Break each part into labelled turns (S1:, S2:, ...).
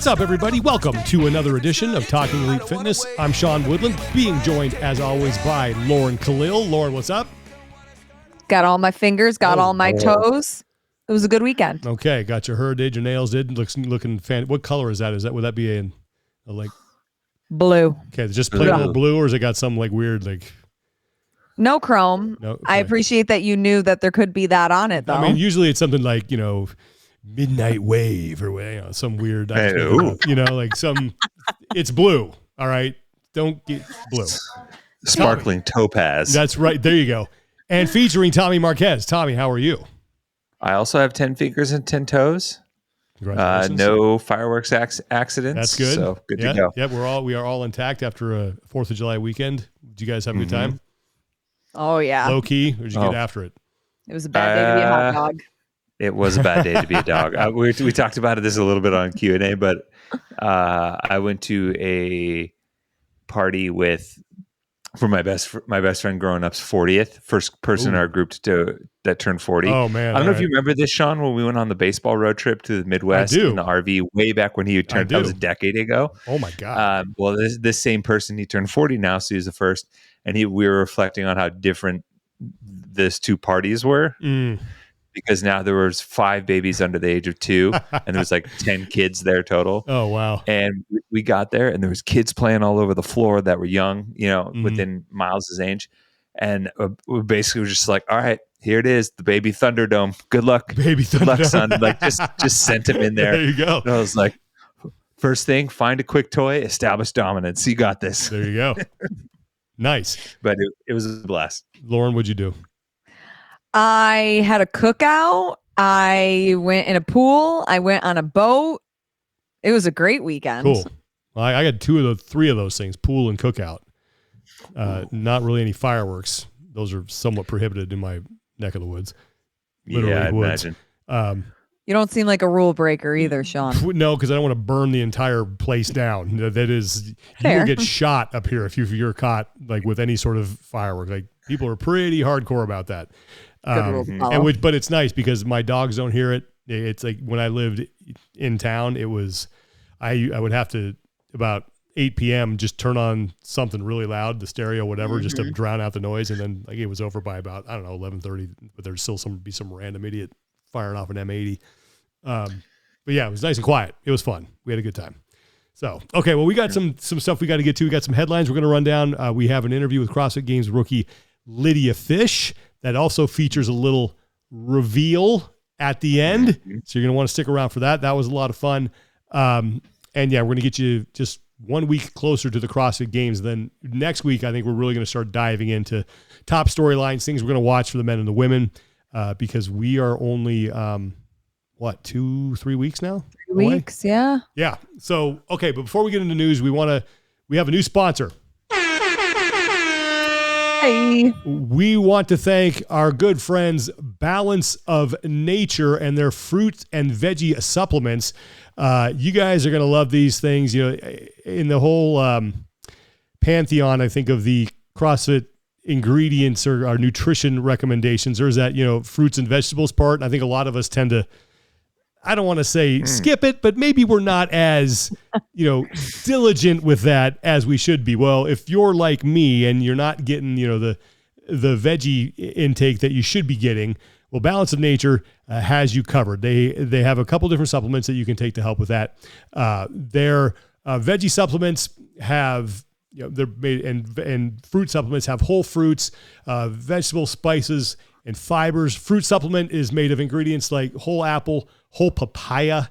S1: What's up, everybody? Welcome to another edition of Talking Elite Fitness. I'm Sean Woodland, being joined, as always, by Lauren Khalil. Lauren, what's up?
S2: Got all my fingers, got all my toes. It was a good weekend.
S1: Okay, got your hair did, your nails did. Looking fan. What color is that? Would that be a like
S2: blue?
S1: Okay, just plain old blue, or has it got some like weird like?
S2: No chrome. No, okay. I appreciate that you knew that there could be that on it, though.
S1: I mean, usually it's something like, Midnight Wave or some weird, like some, it's blue. All right. Don't get blue.
S3: Sparkling topaz.
S1: That's right. There you go. And featuring Tommy Marquez. Tommy, how are you?
S3: I also have 10 fingers and 10 toes. No fireworks accidents.
S1: That's good.
S3: So good to go.
S1: Yeah, we are all intact after a 4th of July weekend. Did you guys have a good time?
S2: Oh, yeah.
S1: Low key, or did you get after it?
S2: It was a bad day to be a hot dog.
S3: It was a bad day to be a dog. We talked about this a little bit on Q&A, but I went to a party for my best friend growing up's 40th, first person in our group that turned 40.
S1: Oh, man.
S3: I don't know if you remember this, Sean, when we went on the baseball road trip to the Midwest in the RV way back when he turned, that was a decade ago.
S1: Oh, my God.
S3: Well, this same person, he turned 40 now, so he's the first. And we were reflecting on how different these two parties were. Because now there was 5 babies under the age of 2, and there was like 10 kids there total.
S1: Oh, wow.
S3: And we got there, and there was kids playing all over the floor that were young, within Miles' age. And we basically were just like, all right, here it is, the baby Thunderdome. Good luck.
S1: Baby Thunderdome.
S3: Good luck, son. Like, just sent him in there.
S1: There you go.
S3: And I was like, first thing, find a quick toy, establish dominance. You got this.
S1: There you go. Nice.
S3: But it was a blast.
S1: Lauren, what'd you do?
S2: I had a cookout. I went in a pool. I went on a boat. It was a great weekend.
S1: Cool. Well, I got 3 of those things, pool and cookout. Not really any fireworks. Those are somewhat prohibited in my neck of the woods. Literally
S3: I'd
S1: woods.
S3: imagine.
S2: You don't seem like a rule breaker either, Sean.
S1: No, because I don't want to burn the entire place down. That is,
S2: Fair.
S1: You will get shot up here if you're caught like with any sort of firework. Like people are pretty hardcore about that. But it's nice because my dogs don't hear it. It's like when I lived in town, it was I would have to about 8 p.m. just turn on something really loud, the stereo, whatever, just to drown out the noise, and then like it was over by about 11:30. But there's still some random idiot firing off an M80. But yeah, it was nice and quiet. It was fun. We had a good time. So okay, well we got some stuff we got to get to. We got some headlines we're going to run down. We have an interview with CrossFit Games rookie Lydia Fish. That also features a little reveal at the end. So you're going to want to stick around for that. That was a lot of fun. And yeah, we're going to get you just 1 week closer to the CrossFit Games. Then next week, I think we're really going to start diving into top storylines, things we're going to watch for the men and the women, because we are only, 2-3 weeks now?
S2: 3 weeks, yeah.
S1: Yeah. So, okay, but before we get into news, we have a new sponsor. We want to thank our good friends Balance of Nature and their fruit and veggie supplements. You guys are going to love these things. In the whole pantheon, I think, of the CrossFit ingredients or our nutrition recommendations, there's that, fruits and vegetables part. And I think a lot of us tend to, I don't want to say skip it, but maybe we're not as, diligent with that as we should be. Well, if you're like me and you're not getting, the veggie intake that you should be getting, well, Balance of Nature has you covered. They have a couple different supplements that you can take to help with that. Their veggie supplements have, they're made, and fruit supplements have whole fruits, vegetable spices, and fibers. Fruit supplement is made of ingredients like whole apple, whole papaya,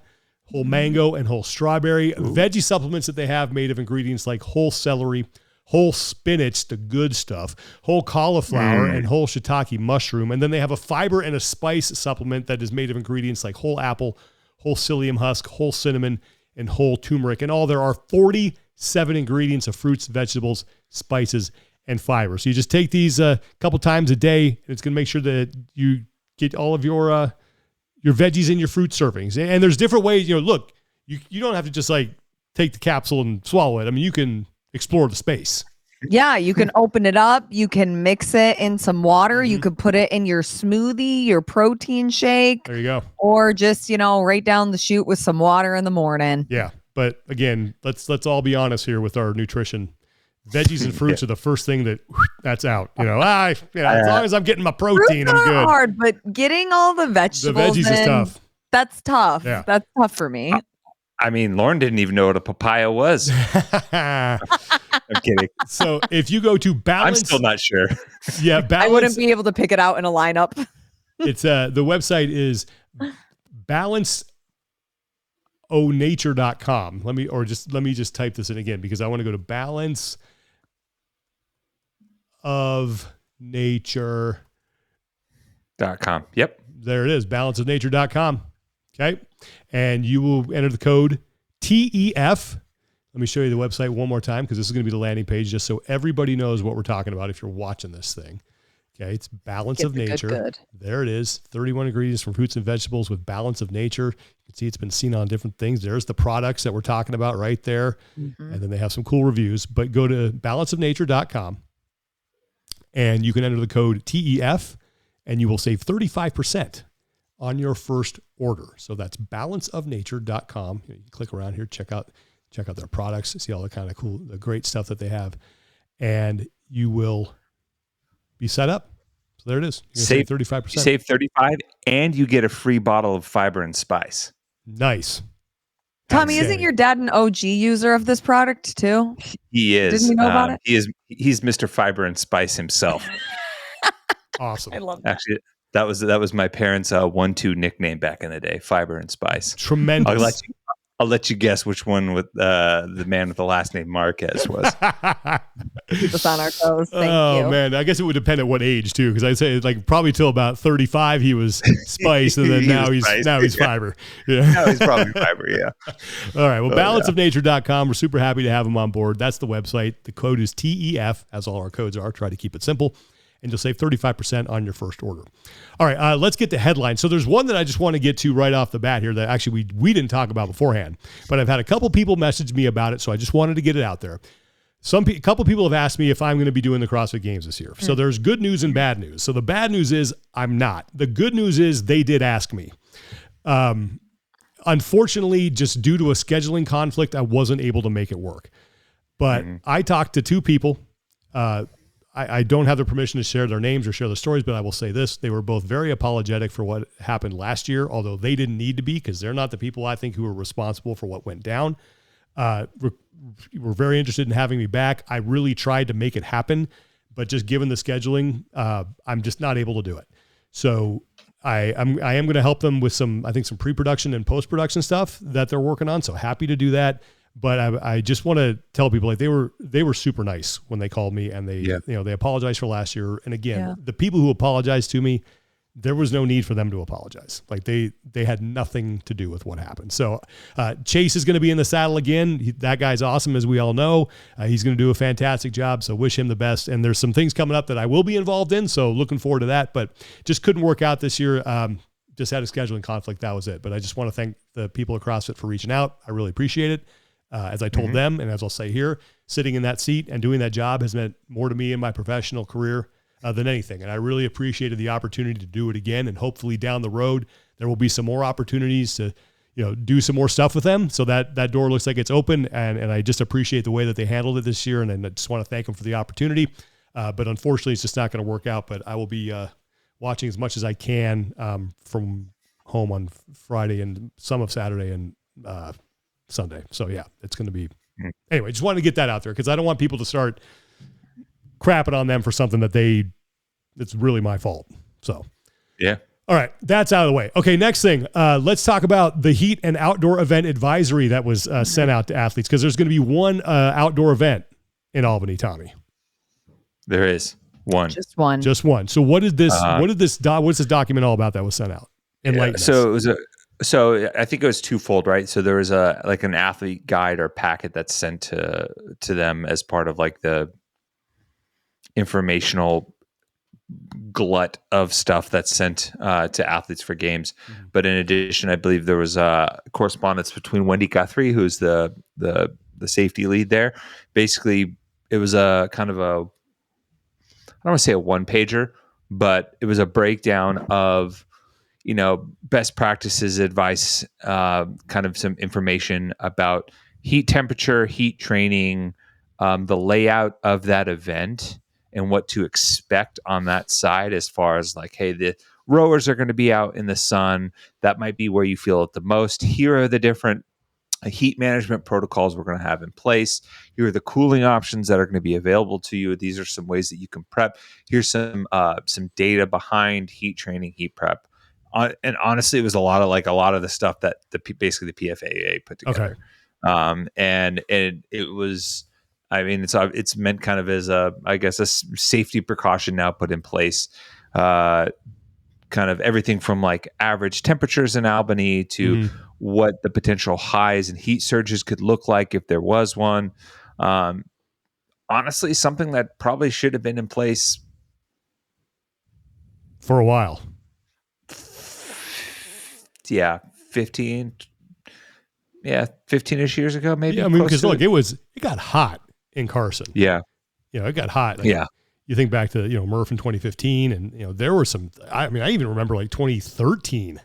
S1: whole mango, and whole strawberry. Veggie supplements that they have made of ingredients like whole celery, whole spinach, the good stuff, whole cauliflower, and whole shiitake mushroom. And then they have a fiber and a spice supplement that is made of ingredients like whole apple, whole psyllium husk, whole cinnamon, and whole turmeric. And all there are 47 ingredients of fruits, vegetables, spices, and fiber. So you just take these a couple times a day, and it's going to make sure that you get all of your veggies in your fruit servings. And there's different ways, look, you don't have to just like take the capsule and swallow it. I mean, you can explore the space.
S2: Yeah, you can open it up. You can mix it in some water. You could put it in your smoothie, your protein shake.
S1: There you go.
S2: Or just, right down the chute with some water in the morning.
S1: Yeah. But again, let's all be honest here with our nutrition. Veggies and fruits are the first thing that's out. As long as I'm getting my protein, I'm good.
S2: Hard, but getting all the vegetables.
S1: The veggies is tough.
S2: That's tough.
S1: Yeah.
S2: That's tough for me.
S3: I mean, Lauren didn't even know what a papaya was. I'm kidding.
S1: So if you go to Balance,
S3: I'm still not sure.
S1: Yeah, Balance.
S2: I wouldn't be able to pick it out in a lineup.
S1: It's the website is balanceonature.com. Let me just type this in again because I want to go to balanceofnature.com.
S3: Yep.
S1: There it is, balanceofnature.com. Okay. And you will enter the code TEF. Let me show you the website one more time because this is going to be the landing page just so everybody knows what we're talking about if you're watching this thing. Okay. It's Balance of Nature.
S2: Good.
S1: There it is. 31 ingredients from fruits and vegetables with Balance of Nature. You can see it's been seen on different things. There's the products that we're talking about right there. Mm-hmm. And then they have some cool reviews, but go to balanceofnature.com and you can enter the code TEF and you will save 35% on your first order. So that's balanceofnature.com. You can click around here, check out their products, see all the kind of cool, the great stuff that they have, and you will be set up. So there it is. Save 35%.
S3: Save 35%, and you get a free bottle of fiber and spice.
S1: Nice.
S2: Tommy, isn't your dad an OG user of this product too?
S3: He is.
S2: Didn't you know about it?
S3: He's Mr. Fiber and Spice himself.
S1: Awesome.
S2: I love that.
S3: Actually, that was my parents' 1-2 nickname back in the day, Fiber and Spice.
S1: Tremendous.
S3: I'll let you guess which one with the man with the last name Marquez was.
S2: Keep us on our toes. Thank you.
S1: Oh man, I guess it would depend at what age too, because I'd say like probably till about 35 he was Spice, and then now he's Fiber. Yeah,
S3: now he's probably Fiber. Yeah.
S1: All right. Well, balanceofnature.com. We're super happy to have him on board. That's the website. The code is TEF, as all our codes are. Try to keep it simple. And you'll save 35% on your first order. All right, let's get to headlines. So there's one that I just want to get to right off the bat here that actually we didn't talk about beforehand, but I've had a couple people message me about it, so I just wanted to get it out there. A couple people have asked me if I'm going to be doing the CrossFit Games this year. So there's good news and bad news. So the bad news is I'm not. The good news is they did ask me. Unfortunately, just due to a scheduling conflict, I wasn't able to make it work. But I talked to two people. I don't have their permission to share their names or share their stories, but I will say this. They were both very apologetic for what happened last year, although they didn't need to be because they're not the people I think who were responsible for what went down. We're very interested in having me back. I really tried to make it happen, but just given the scheduling, I'm just not able to do it. So I am going to help them with some pre-production and post-production stuff that they're working on. So happy to do that. But I just want to tell people like they were super nice when they called me and they apologized for last year. And again, the people who apologized to me, there was no need for them to apologize. Like they had nothing to do with what happened. So Chase is going to be in the saddle again. That guy's awesome, as we all know. He's going to do a fantastic job. So wish him the best. And there's some things coming up that I will be involved in. So looking forward to that, but just couldn't work out this year. Just had a scheduling conflict. That was it. But I just want to thank the people at CrossFit for reaching out. I really appreciate it. As I told them, and as I'll say here, sitting in that seat and doing that job has meant more to me in my professional career than anything. And I really appreciated the opportunity to do it again. And hopefully down the road, there will be some more opportunities to, do some more stuff with them. So that door looks like it's open. And I just appreciate the way that they handled it this year. And I just want to thank them for the opportunity. But unfortunately, it's just not going to work out. But I will be watching as much as I can from home on Friday and some of Saturday and Sunday. So yeah, it's going to be, anyway, just wanted to get that out there because I don't want people to start crapping on them for something that it's really my fault. So
S3: yeah.
S1: All right. That's out of the way. Okay. Next thing, let's talk about the heat and outdoor event advisory that was sent out to athletes because there's going to be one outdoor event in Albany, Tommy.
S3: There is one.
S2: Just one.
S1: So what is this, what's this document all about that was sent out?
S3: So it was So I think it was twofold, right? So there was an athlete guide or packet that's sent to them as part of like the informational glut of stuff that's sent to athletes for games. Mm-hmm. But in addition, I believe there was a correspondence between Wendy Guthrie, who's the safety lead there. Basically, it was a kind of I don't want to say a one pager, but it was a breakdown of best practices, advice, kind of some information about heat temperature, heat training, the layout of that event, and what to expect on that side as far as like, hey, the rowers are going to be out in the sun. That might be where you feel it the most. Here are the different heat management protocols we're going to have in place. Here are the cooling options that are going to be available to you. These are some ways that you can prep. Here's some data behind heat training, heat prep. And honestly, it was a lot of the stuff that basically the PFAA put together.
S1: Okay.
S3: And it was, I mean, it's meant kind of as a safety precaution now put in place. Kind of everything from like average temperatures in Albany to what the potential highs and heat surges could look like if there was one. Honestly, something that probably should have been in place
S1: for a while.
S3: Yeah, 15-ish years ago, maybe.
S1: Yeah, I mean, because look, it got hot in Carson.
S3: Yeah.
S1: It got hot. Like,
S3: yeah.
S1: You think back to, Murph in 2015 and, there were some, I even remember like 2013.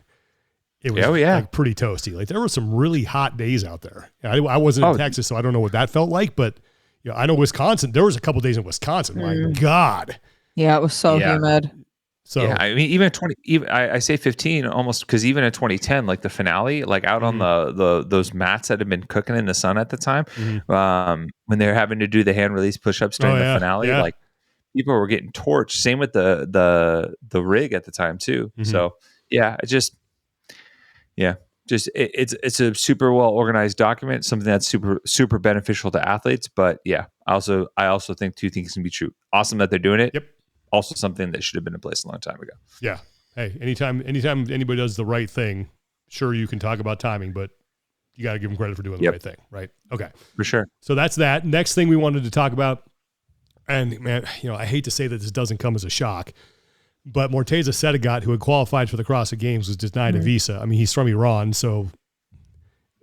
S1: It was like pretty toasty. Like there were some really hot days out there. I wasn't in Texas, so I don't know what that felt like, but I know Wisconsin, there was a couple days in Wisconsin. My God.
S2: Yeah. It was so humid.
S3: So I mean, even 20, I say 15 almost, because even in 2010, like the finale, like out on those mats that had been cooking in the sun at the time, when they're having to do the hand release push-ups during the finale, like people were getting torched. Same with the rig at the time too. So it's a super well organized document, something that's super beneficial to athletes. But I also think two things can be true. Awesome that they're doing it.
S1: Yep.
S3: Also something that should have been in place a long time ago.
S1: Yeah. Hey, anytime anybody does the right thing, sure, you can talk about timing, but you got to give them credit for doing the right thing, right? Okay.
S3: For sure.
S1: So that's that. Next thing we wanted to talk about, and man, I hate to say that this doesn't come as a shock, but Morteza Sedegat, who had qualified for the CrossFit Games, was denied a visa. I mean, he's from Iran, so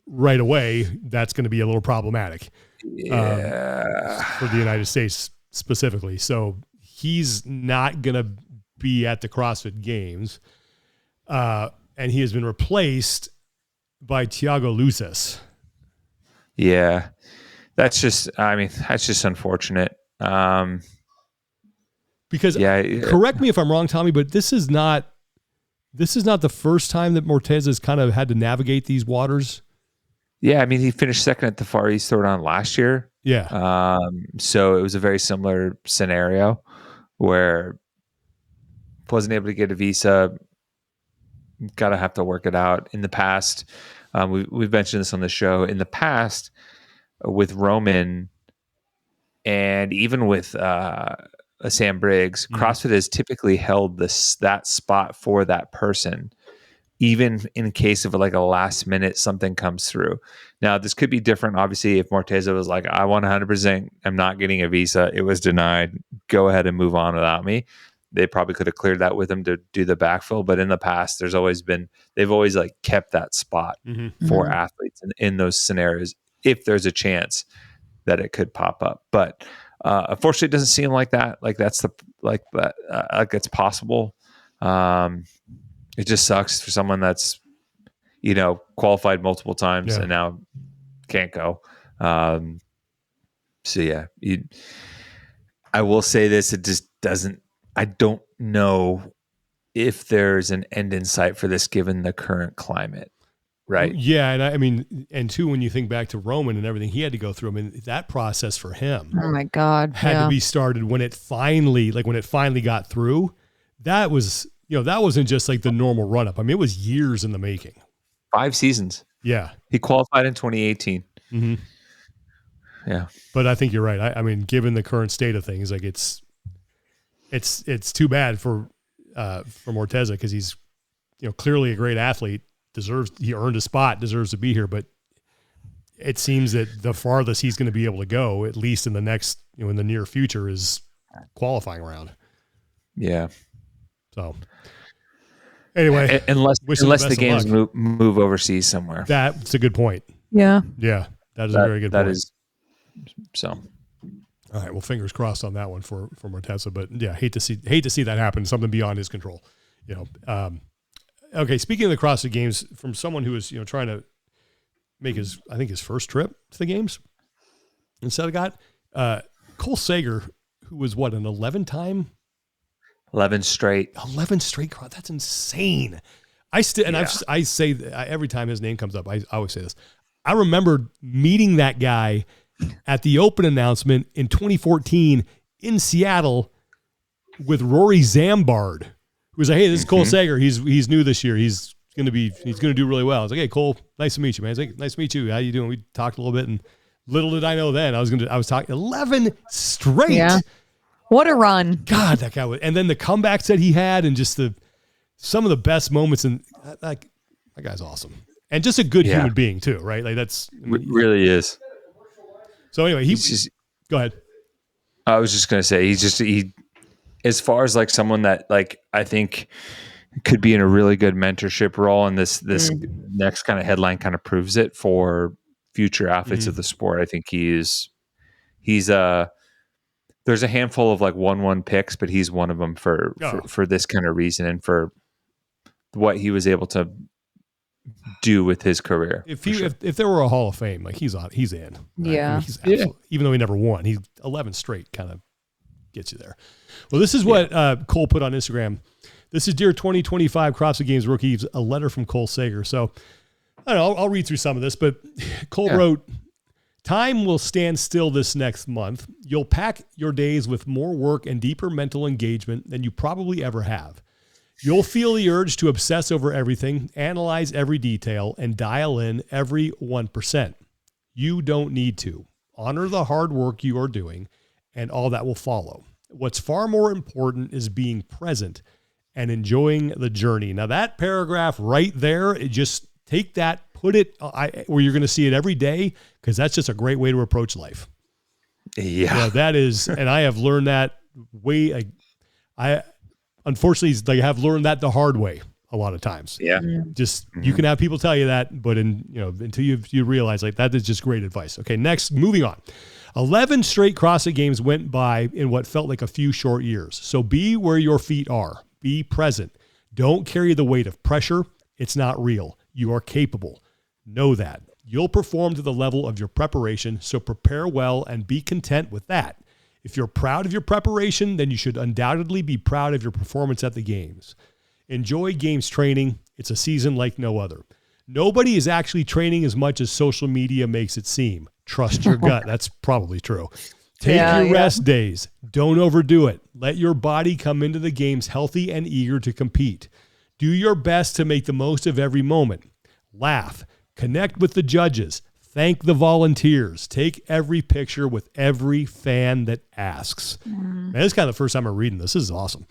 S1: right away, that's going to be a little problematic for the United States specifically. So he's not going to be at the CrossFit Games. And he has been replaced by Thiago Luces.
S3: Yeah. That's just unfortunate.
S1: Because correct me if I'm wrong, Tommy, but this is not the first time that Morteza has kind of had to navigate these waters.
S3: Yeah. I mean, he finished second at the Far East Throwdown last year.
S1: Yeah.
S3: So it was a very similar scenario where wasn't able to get a visa, gotta have to work it out. In the past, we've mentioned this on the show. In the past, with Roman and even with Sam Briggs, CrossFit has typically held that spot for that person, even in case of like a last minute something comes through. Now, this could be different. Obviously, if Morteza was like, I 100%, I'm not getting a visa, it was denied, go ahead and move on without me. They probably could have cleared that with him to do the backfill. But in the past, they've always like kept that spot for athletes in those scenarios, if there's a chance that it could pop up. But unfortunately, it doesn't seem like that. Like that's it's possible. It just sucks for someone that's, qualified multiple times and now can't go. I will say this, it just doesn't, I don't know if there's an end in sight for this given the current climate. Right.
S1: Yeah. And I mean, and two, when you think back to Roman and everything he had to go through, I mean, that process for him,
S2: oh my God,
S1: had to be started when it finally got through. That was, that wasn't just like the normal run up. I mean, it was years in the making.
S3: 5 seasons.
S1: Yeah.
S3: He qualified in 2018.
S1: Mm-hmm.
S3: Yeah.
S1: But I think you're right. I mean, given the current state of things, like it's too bad for Morteza, because he's, clearly a great athlete. He earned a spot, deserves to be here, but it seems that the farthest he's going to be able to go, at least in the next, in the near future, is qualifying round.
S3: Yeah.
S1: So anyway,
S3: unless the games move overseas somewhere.
S1: That's a good point.
S2: Yeah.
S1: Yeah. That is a very good point.
S3: That is so.
S1: All right. Well, fingers crossed on that one for Morteza, but yeah, hate to see that happen. Something beyond his control, Okay, speaking of the CrossFit Games, from someone who is trying to make his first trip to the games. Instead, I got Cole Sager, who was an 11 straight. That's insane. I say every time his name comes up, I always say this. I remember meeting that guy at the Open announcement in 2014 in Seattle with Rory Zambard, who was like, "Hey, this is Cole Sager. He's new this year. He's gonna do really well." I was like, "Hey, Cole, nice to meet you, man." He's like, "Nice to meet you. How you doing?" We talked a little bit, and little did I know then I was talking 11 straight.
S2: Yeah. What a run.
S1: God, that guy was, and then the comebacks that he had, and just some of the best moments, and that guy's awesome, and just a good human being too, right? Like that's
S3: really is.
S1: So anyway, go ahead.
S3: I was just gonna say he as far as like someone that like I think could be in a really good mentorship role, and this next kind of headline kind of proves it for future athletes of the sport. I think he's there's a handful of like 1-1 picks, but he's one of them for this kind of reason and for what he was able to do with his career.
S1: If there were a Hall of Fame, like he's in. Right?
S2: Yeah.
S1: I mean, he's even though he never won, he's 11 straight kind of gets you there. Well, this is what Cole put on Instagram. This is Dear 2025 CrossFit Games Rookies, a letter from Cole Sager. So I don't know, I'll read through some of this, but Cole wrote, "Time will stand still this next month. You'll pack your days with more work and deeper mental engagement than you probably ever have. You'll feel the urge to obsess over everything, analyze every detail, and dial in every 1%. You don't need to. Honor the hard work you are doing, and all that will follow. What's far more important is being present and enjoying the journey." Now that paragraph right there, just take that, put it where you're going to see it every day, because that's just a great way to approach life. Yeah, that is, and I have learned that unfortunately, I have learned that the hard way a lot of times.
S3: Yeah,
S1: just you can have people tell you that, but until you realize like that is just great advice. Okay, next, moving on. 11 straight CrossFit Games went by in what felt like a few short years. So be where your feet are. Be present. Don't carry the weight of pressure. It's not real. You are capable. Know that. You'll perform to the level of your preparation, so prepare well and be content with that. If you're proud of your preparation, then you should undoubtedly be proud of your performance at the games. Enjoy games training. It's a season like no other. Nobody is actually training as much as social media makes it seem. Trust your gut. That's probably true. Take your rest days. Don't overdo it. Let your body come into the games healthy and eager to compete. Do your best to make the most of every moment. Laugh. Connect with the judges. Thank the volunteers. Take every picture with every fan that asks. Man, this is kind of the first time I'm reading this. This is awesome.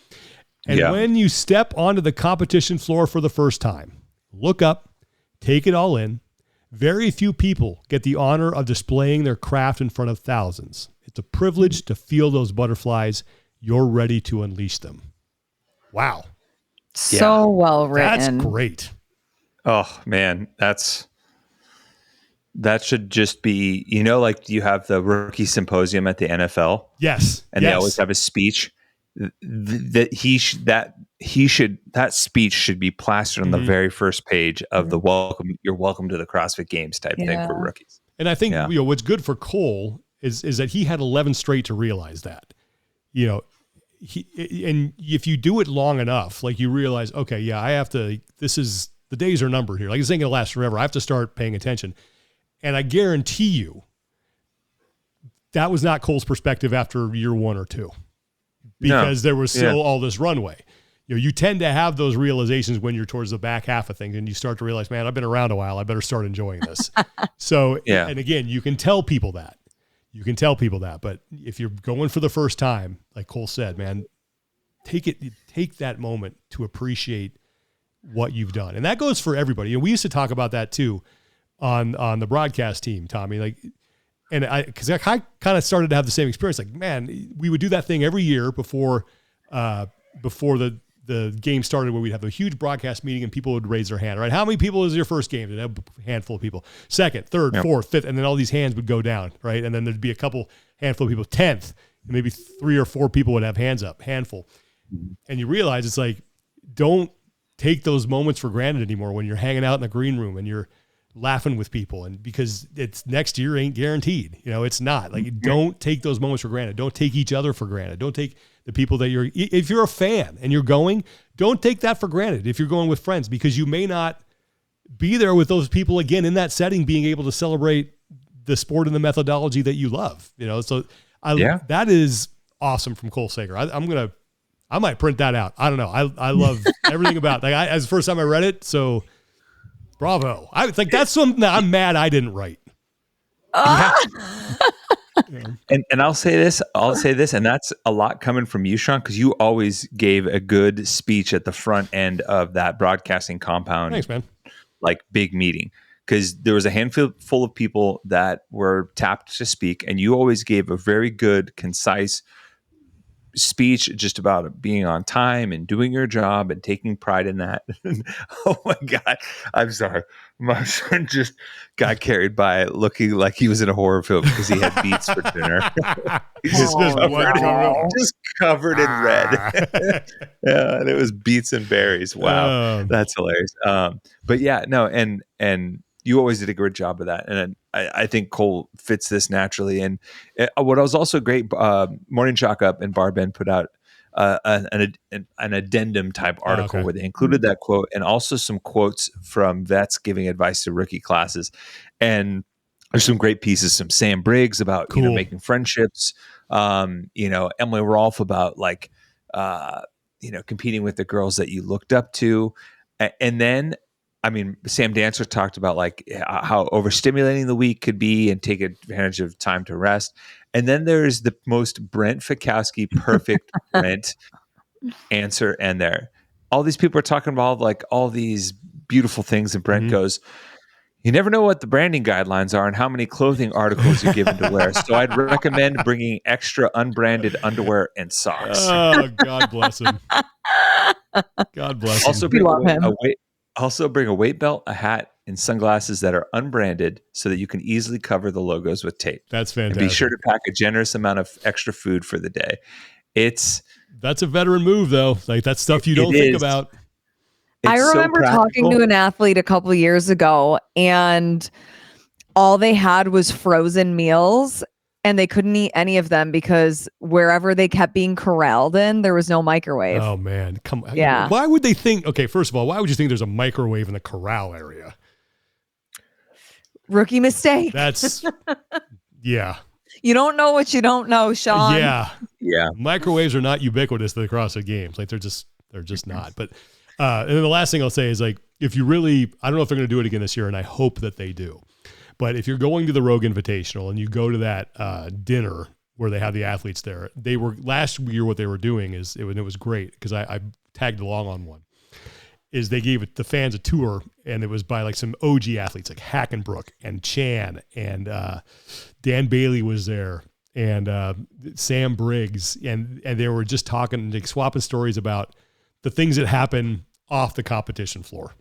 S1: And when you step onto the competition floor for the first time, look up, take it all in. Very few people get the honor of displaying their craft in front of thousands. It's a privilege to feel those butterflies. You're ready to unleash them. Wow.
S2: So well written.
S1: That's great.
S3: Oh man, that should just be, like you have the rookie symposium at the NFL.
S1: Yes.
S3: And they always have a speech that speech should be plastered on the very first page of the you're welcome to the CrossFit Games type thing for rookies.
S1: And I think what's good for Cole is that he had 11 straight to realize that, and if you do it long enough, like you realize, okay, I have to, the days are numbered here. Like this ain't gonna last forever. I have to start paying attention. And I guarantee you that was not Cole's perspective after year 1 or 2, because there was still all this runway. You tend to have those realizations when you're towards the back half of things and you start to realize, man, I've been around a while. I better start enjoying this. So, and again, you can tell people that. But if you're going for the first time, like Cole said, man, take that moment to appreciate what you've done. And that goes for everybody. And we used to talk about that too on the broadcast team, Tommy, because I kind of started to have the same experience. Like, man, we would do that thing every year before the game started, where we'd have a huge broadcast meeting and people would raise their hand, right? How many people is your first game? And a handful of people. Second, third, fourth, fifth, and then all these hands would go down, right? And then there'd be a handful of people. 10th, and maybe 3 or 4 people would have hands up, handful. And you realize it's like, don't take those moments for granted anymore when you're hanging out in the green room and you're laughing with people, and because it's next year ain't guaranteed. It's not like, don't take those moments for granted. Don't take each other for granted. Don't take the people that if you're a fan and you're going, don't take that for granted. If you're going with friends, because you may not be there with those people again in that setting, being able to celebrate the sport and the methodology that you love, so that is awesome from Cole Sager. I might print that out. I don't know. I love everything about it. As the first time I read it. So bravo. I think that's something that I'm mad I didn't write.
S3: And I'll say this, and that's a lot coming from you, Sean, because you always gave a good speech at the front end of that broadcasting compound.
S1: Thanks, man.
S3: Like big meeting, because there was a handful full of people that were tapped to speak, and you always gave a very good, concise speech just about being on time and doing your job and taking pride in that. Oh my God. I'm sorry. My son just got carried by looking like he was in a horror film because he had beets for dinner. He's just covered in red. Yeah, and it was beets and berries. Wow. That's hilarious. But yeah, no, and you always did a great job of that. And I think Cole fits this naturally. And what was also great, Morning Chalk Up and Bar Ben put out an addendum type article where they included that quote and also some quotes from vets giving advice to rookie classes. And there's some great pieces, some Sam Briggs about, making friendships, Emily Rolfe about like, competing with the girls that you looked up to. And then, Sam Dancer talked about like how overstimulating the week could be and take advantage of time to rest. And then there's the most Brent Fikowski perfect Brent answer. And there, all these people are talking about like all these beautiful things. And Brent goes, you never know what the branding guidelines are and how many clothing articles you're given to wear. So I'd recommend bringing extra unbranded underwear and socks.
S1: Oh, God bless him. God bless him.
S3: Also bring a weight belt, a hat, and sunglasses that are unbranded so that you can easily cover the logos with tape.
S1: That's fantastic.
S3: And be sure to pack a generous amount of extra food for the day.
S1: That's a veteran move, though. Like, that's stuff you don't think about.
S2: I remember talking to an athlete a couple of years ago, and all they had was frozen meals, and they couldn't eat any of them because wherever they kept being corralled in, there was no microwave.
S1: Oh, man. Come on.
S2: Yeah.
S1: Why would they think, okay, first of all, why would you think there's a microwave in the corral area?
S2: Rookie mistake.
S1: That's, yeah.
S2: You don't know what you don't know, Sean.
S1: Yeah.
S3: Yeah.
S1: Microwaves are not ubiquitous to the CrossFit Games. Like, they're just not. But, and then the last thing I'll say is, like, if you really, I don't know if they're going to do it again this year, and I hope that they do. But if you're going to the Rogue Invitational and you go to that dinner where they have the athletes there, they were last year. What they were doing is it was great because I tagged along on one. Is they gave the fans a tour, and it was by like some OG athletes like Hackenbrook and Chan and Dan Bailey was there and Sam Briggs and they were just talking, like, swapping stories about the things that happen off the competition floor.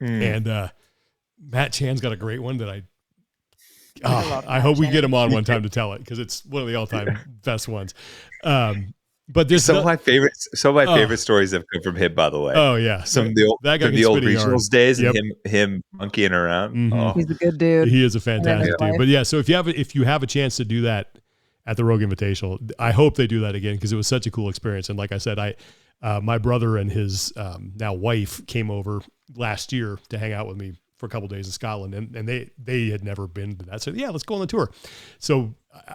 S1: And Matt Chan's got a great one that I hope we get him on one time to tell it because it's one of the all-time best ones. But there's
S3: some of my favorite stories have come from him, by the way.
S1: Oh yeah,
S3: some of the old regionals days and him monkeying around.
S1: Mm-hmm.
S3: Oh.
S2: He's a good dude.
S1: He is a fantastic dude. But yeah, so if you have a chance to do that at the Rogue Invitational, I hope they do that again because it was such a cool experience. And like I said, my brother and his now wife came over last year to hang out with me for a couple of days in Scotland, and they had never been to that. So yeah, let's go on the tour. So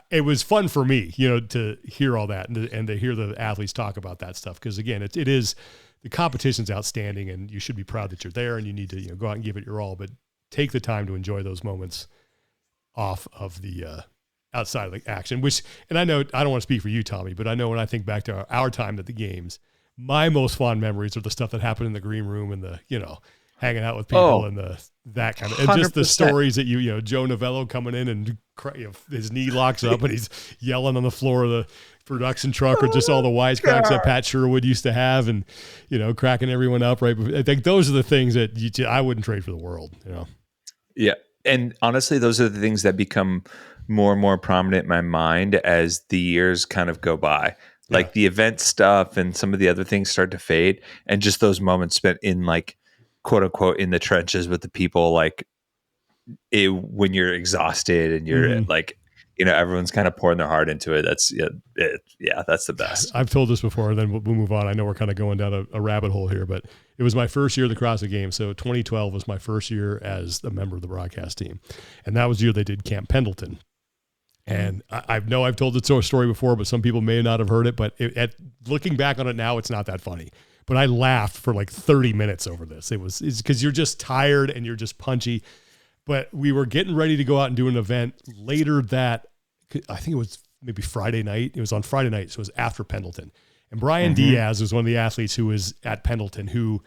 S1: it was fun for me, to hear all that and to hear the athletes talk about that stuff. Because again, it is the competition's outstanding, and you should be proud that you're there, and you need to go out and give it your all. But take the time to enjoy those moments off of the outside of the action. And I know I don't want to speak for you, Tommy, but I know when I think back to our time at the games, my most fond memories are the stuff that happened in the green room and the hanging out with people and that kind of, and just the stories that Joe Novello coming in and his knee locks up and he's yelling on the floor of the production truck, or just all the wisecracks that Pat Sherwood used to have, and cracking everyone up. Right, I think those are the things that I wouldn't trade for the world.
S3: Yeah, and honestly, those are the things that become more and more prominent in my mind as the years kind of go by. Like the event stuff and some of the other things start to fade, and just those moments spent in, like, quote unquote, in the trenches with the people, like when you're exhausted and you're like, everyone's kind of pouring their heart into it. That's that's the best.
S1: I've told this before, and then we'll move on. I know we're kind of going down a rabbit hole here, but it was my first year of the CrossFit Games. So 2012 was my first year as a member of the broadcast team. And that was the year they did Camp Pendleton. And I know I've told the story before, but some people may not have heard it. But looking back on it now, it's not that funny. But I laughed for like 30 minutes over this. It's because you're just tired and you're just punchy. But we were getting ready to go out and do an event later that, I think it was maybe Friday night. It was on Friday night, so it was after Pendleton. And Brian Diaz was one of the athletes who was at Pendleton, who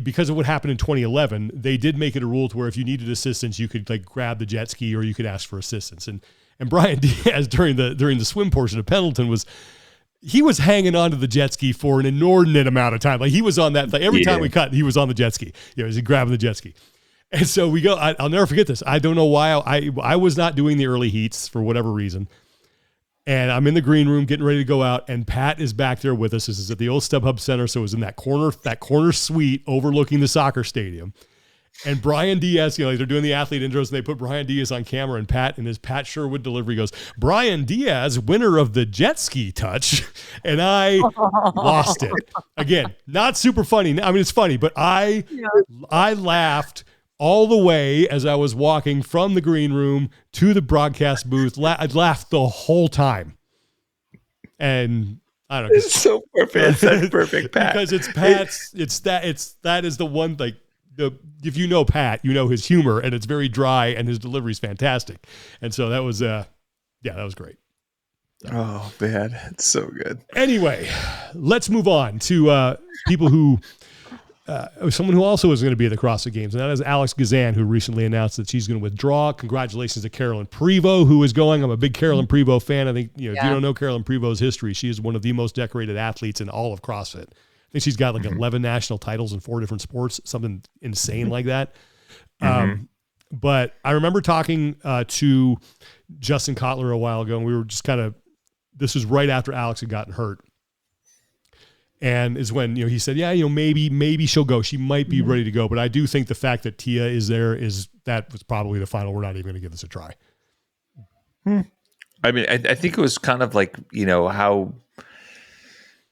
S1: because of what happened in 2011, they did make it a rule to where if you needed assistance, you could like grab the jet ski or you could ask for assistance. And Brian Diaz during the swim portion of Pendleton was hanging onto the jet ski for an inordinate amount of time. Like he was on that, like every time we cut, he was on the jet ski. He's grabbing the jet ski. And so we go, I'll never forget this. I don't know why I was not doing the early heats for whatever reason. And I'm in the green room getting ready to go out, and Pat is back there with us. This is at the old StubHub Center, so it was in that corner suite overlooking the soccer stadium. And Brian Diaz, they're doing the athlete intros, and they put Brian Diaz on camera, and Pat, in his Pat Sherwood delivery, goes, "Brian Diaz, winner of the jet ski touch." And I lost it. Again, not super funny. I mean, it's funny, but I laughed all the way as I was walking from the green room to the broadcast booth. I laughed the whole time. And I don't know.
S3: It's so perfect. It's such perfect, Pat.
S1: Because it's Pat's, that is the one, like, if you know Pat, you know his humor, and it's very dry, and his delivery is fantastic. And so that was, that was great.
S3: Oh, man. It's so good.
S1: Anyway, let's move on to people who, someone who also is going to be at the CrossFit Games, and that is Alex Gazan, who recently announced that she's going to withdraw. Congratulations to Carolyn Prevost, who is going. I'm a big Carolyn Prevost fan. I think, if you don't know Carolyn Prevost's history, she is one of the most decorated athletes in all of CrossFit. I think she's got like 11 national titles in 4 different sports, something insane like that. But I remember talking to Justin Kotler a while ago, and we were just this was right after Alex had gotten hurt. And is when, he said, maybe she'll go. She might be ready to go. But I do think the fact that Tia is there that was probably the final. We're not even going to give this a try.
S3: I mean, I think it was kind of like, how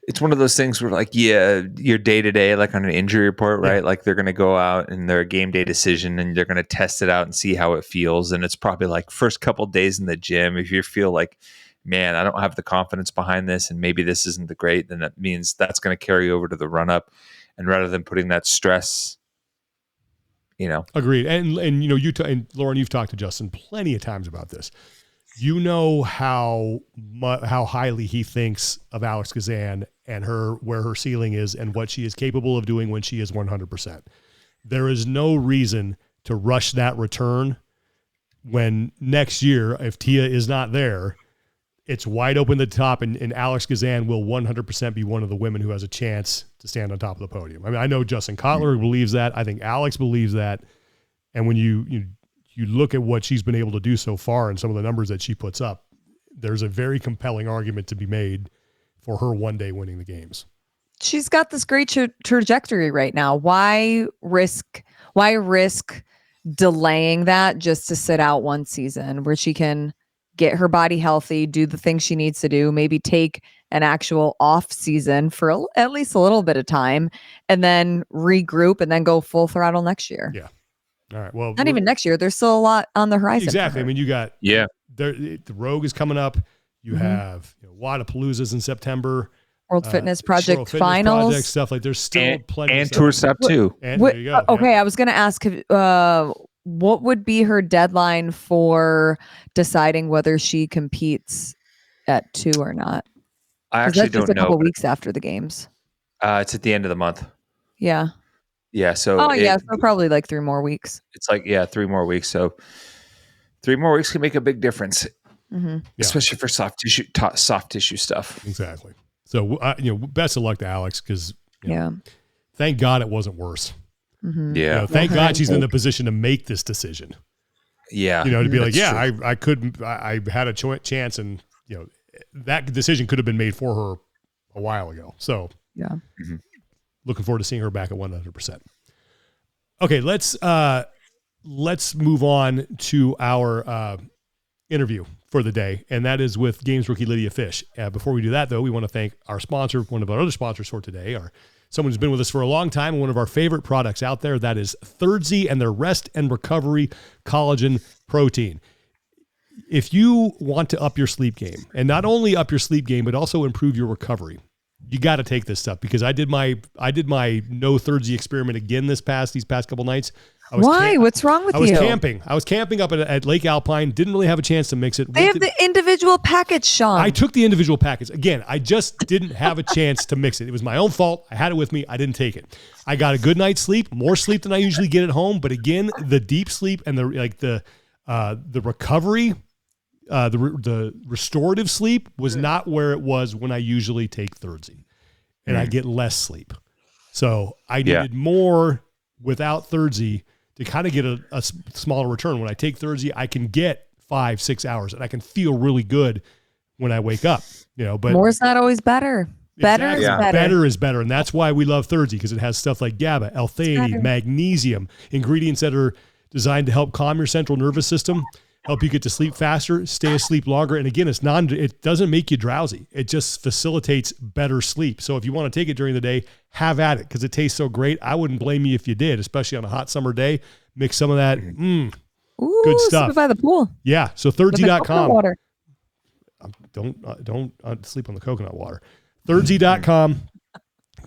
S3: it's one of those things where like, your day to day, like on an injury report, right? Yeah. Like they're going to go out and their game day decision and they're going to test it out and see how it feels. And it's probably like first couple of days in the gym. If you feel like, man, I don't have the confidence behind this and maybe this isn't the great, then that means that's going to carry over to the run up. And rather than putting that stress,
S1: Agreed. And and Lauren, you've talked to Justin plenty of times about this. You know how highly he thinks of Alex Gazan and where her ceiling is and what she is capable of doing when she is 100%. There is no reason to rush that return when next year, if Tia is not there, it's wide open at the top, and Alex Gazan will 100% be one of the women who has a chance to stand on top of the podium. I mean, I know Justin Kotler believes that. I think Alex believes that. And when you look at what she's been able to do so far and some of the numbers that she puts up, there's a very compelling argument to be made for her one day winning the games.
S2: She's got this great trajectory right now. Why risk delaying that just to sit out one season where she can get her body healthy, do the things she needs to do, maybe take an actual off season for at least a little bit of time, and then regroup and then go full throttle next year.
S1: Yeah. All right. Well,
S2: not even next year. There's still a lot on the horizon.
S1: Exactly. I mean, you got the Rogue is coming up. You have Wadapalooza's in September.
S2: World Fitness Project finals.
S1: Project, stuff like there's still plenty.
S3: And Tour Step 2.
S1: And there you go.
S2: Okay, I was going to ask what would be her deadline for deciding whether she competes at 2 or not?
S3: I actually don't know.
S2: It's a couple weeks after the games.
S3: It's at the end of the month.
S2: Yeah.
S3: Yeah. So.
S2: So probably like 3 more weeks.
S3: It's like 3 more weeks. So 3 more weeks can make a big difference, especially for soft tissue stuff.
S1: Exactly. So best of luck to Alex because thank God it wasn't worse.
S2: Mm-hmm.
S3: Yeah.
S1: Thank God she's in the position to make this decision.
S3: Yeah.
S1: To be like, I couldn't, I had a chance, and that decision could have been made for her a while ago. So looking forward to seeing her back at 100%. Okay, let's let's move on to our interview for the day, and that is with Games rookie Lydia Fish. Before we do that, though, we want to thank our sponsor, one of our other sponsors for today, someone who's been with us for a long time, and one of our favorite products out there. That is Thirdzy and their Rest and Recovery Collagen Protein. If you want to up your sleep game, and not only up your sleep game, but also improve your recovery, you got to take this stuff, because I did my no Thirdzy experiment again these past couple nights.
S2: Why? What's wrong with you?
S1: I was camping up at Lake Alpine. Didn't really have a chance to mix it.
S2: They have the individual package, Sean.
S1: I took the individual package. Again, I just didn't have a chance to mix it. It was my own fault. I had it with me. I didn't take it. I got a good night's sleep, more sleep than I usually get at home. But again, the deep sleep and the recovery, the restorative sleep was not where it was when I usually take Thirdzy, and I get less sleep. So I needed more without Thirdzy to kind of get a smaller return. When I take Thirdzy, I can get 5-6 hours, and I can feel really good when I wake up. But
S2: more is not always better. Better is better.
S1: Better is better, and that's why we love Thirdzy, because it has stuff like GABA, L-theanine, magnesium, ingredients that are designed to help calm your central nervous system, help you get to sleep faster, stay asleep longer. And again, it doesn't make you drowsy. It just facilitates better sleep. So if you want to take it during the day, have at it, because it tastes so great. I wouldn't blame you if you did, especially on a hot summer day. Mix some of that.
S2: Ooh,
S1: good stuff.
S2: Sleep by the pool.
S1: Yeah. So Thirdzy.com.
S2: Water.
S1: Don't sleep on the coconut water. Thirdzy.com.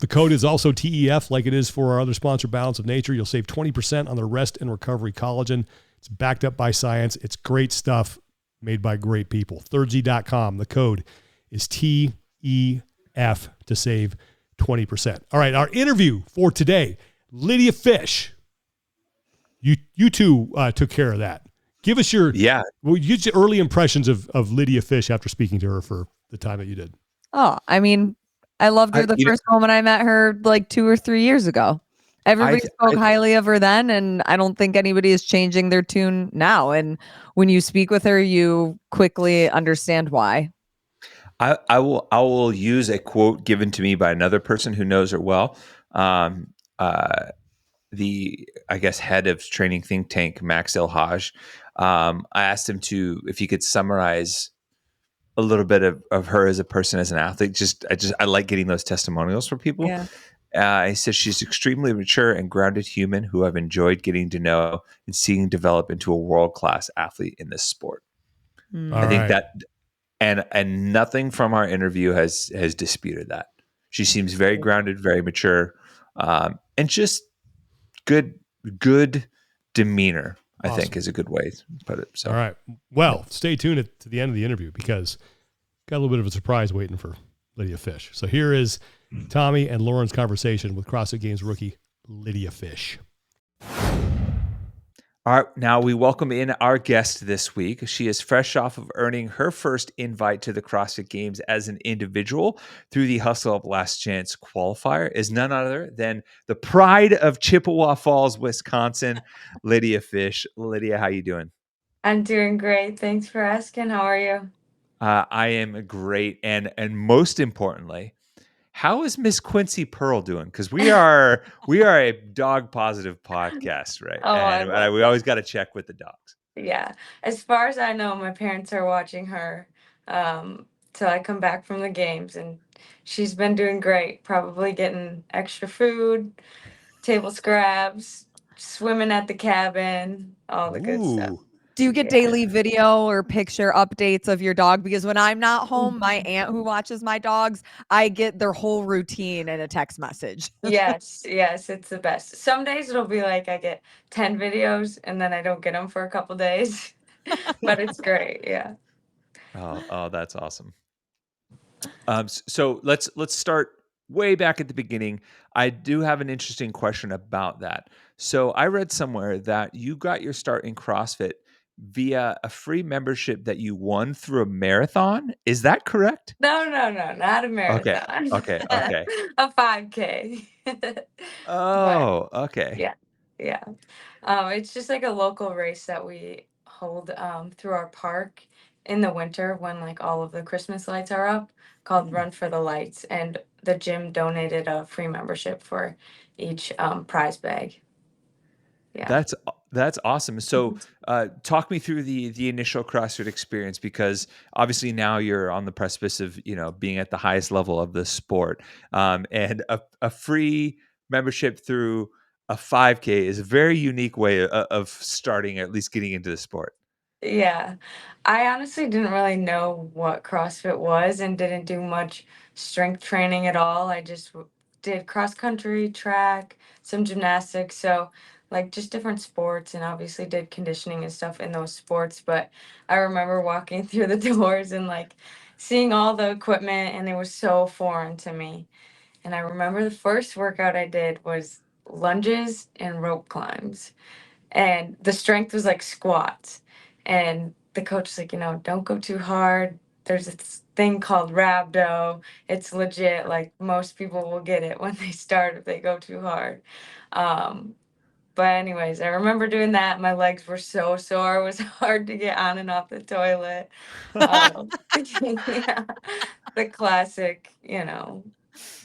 S1: The code is also TEF, like it is for our other sponsor, Balance of Nature. You'll save 20% on their Rest and Recovery Collagen. It's backed up by science. It's great stuff made by great people. Thirdzy.com. The code is TEF to save 20%. All right, our interview for today, Lydia Fish. You two took care of that. Give us your early impressions of Lydia Fish after speaking to her for the time that you did.
S2: Oh, I mean, I loved her the first moment I met her, like 2 or 3 years ago. Everybody spoke highly of her then, and I don't think anybody is changing their tune now. And when you speak with her, you quickly understand why.
S3: I will use a quote given to me by another person who knows her well. The head of training think tank, Max El-Haj. I asked him if he could summarize a little bit of her as a person, as an athlete. I like getting those testimonials from people.
S2: Yeah.
S3: He says she's extremely mature and grounded human who I've enjoyed getting to know and seeing develop into a world-class athlete in this sport. I think that, and nothing from our interview has disputed that. She seems very grounded, very mature, and just good demeanor. Awesome. I think is a good way to put it. So,
S1: all right. Well, stay tuned to the end of the interview, because got a little bit of a surprise waiting for Lydia Fish. So here is Tommy and Lauren's conversation with CrossFit Games rookie Lydia Fish.
S3: All right, now we welcome in our guest this week. She is fresh off of earning her first invite to the CrossFit Games as an individual through the Hustle Up Last Chance qualifier, is none other than the pride of Chippewa Falls, Wisconsin, Lydia Fish. Lydia, how you doing?
S4: I'm doing great. Thanks for asking. How are you?
S3: I am great, and most importantly, how is Miss Quincy Pearl doing? Because we are a dog positive podcast, right?
S4: Oh,
S3: and we always got to check with the dogs.
S4: Yeah. As far as I know, my parents are watching her till I come back from the games, and she's been doing great. Probably getting extra food, table scraps, swimming at the cabin, all the good stuff.
S2: Do you get daily video or picture updates of your dog? Because when I'm not home, my aunt who watches my dogs, I get their whole routine in a text message.
S4: Yes, it's the best. Some days it'll be like I get 10 videos and then I don't get them for a couple days, but it's great. Yeah.
S3: Oh, that's awesome. So let's start way back at the beginning. I do have an interesting question about that. So I read somewhere that you got your start in CrossFit via a free membership that you won through a marathon. Is that correct?
S4: No, not a marathon.
S3: Okay.
S4: A 5K.
S3: Oh, okay.
S4: Yeah. It's just like a local race that we hold through our park in the winter when like all of the Christmas lights are up, called Run for the Lights, and the gym donated a free membership for each prize bag. Yeah.
S3: That's awesome. So, talk me through the initial CrossFit experience, because obviously now you're on the precipice of being at the highest level of the sport, and a free membership through a 5K is a very unique way of starting, at least getting into the sport.
S4: Yeah. I honestly didn't really know what CrossFit was and didn't do much strength training at all. I just did cross country, track, some gymnastics. So, like, just different sports, and obviously did conditioning and stuff in those sports. But I remember walking through the doors and like seeing all the equipment, and it was so foreign to me. And I remember the first workout I did was lunges and rope climbs, and the strength was like squats. And the coach was like, don't go too hard. There's this thing called rhabdo. It's legit. Like, most people will get it when they start if they go too hard. Um, but anyways, I remember doing that. My legs were so sore. It was hard to get on and off the toilet. Um, yeah, the classic,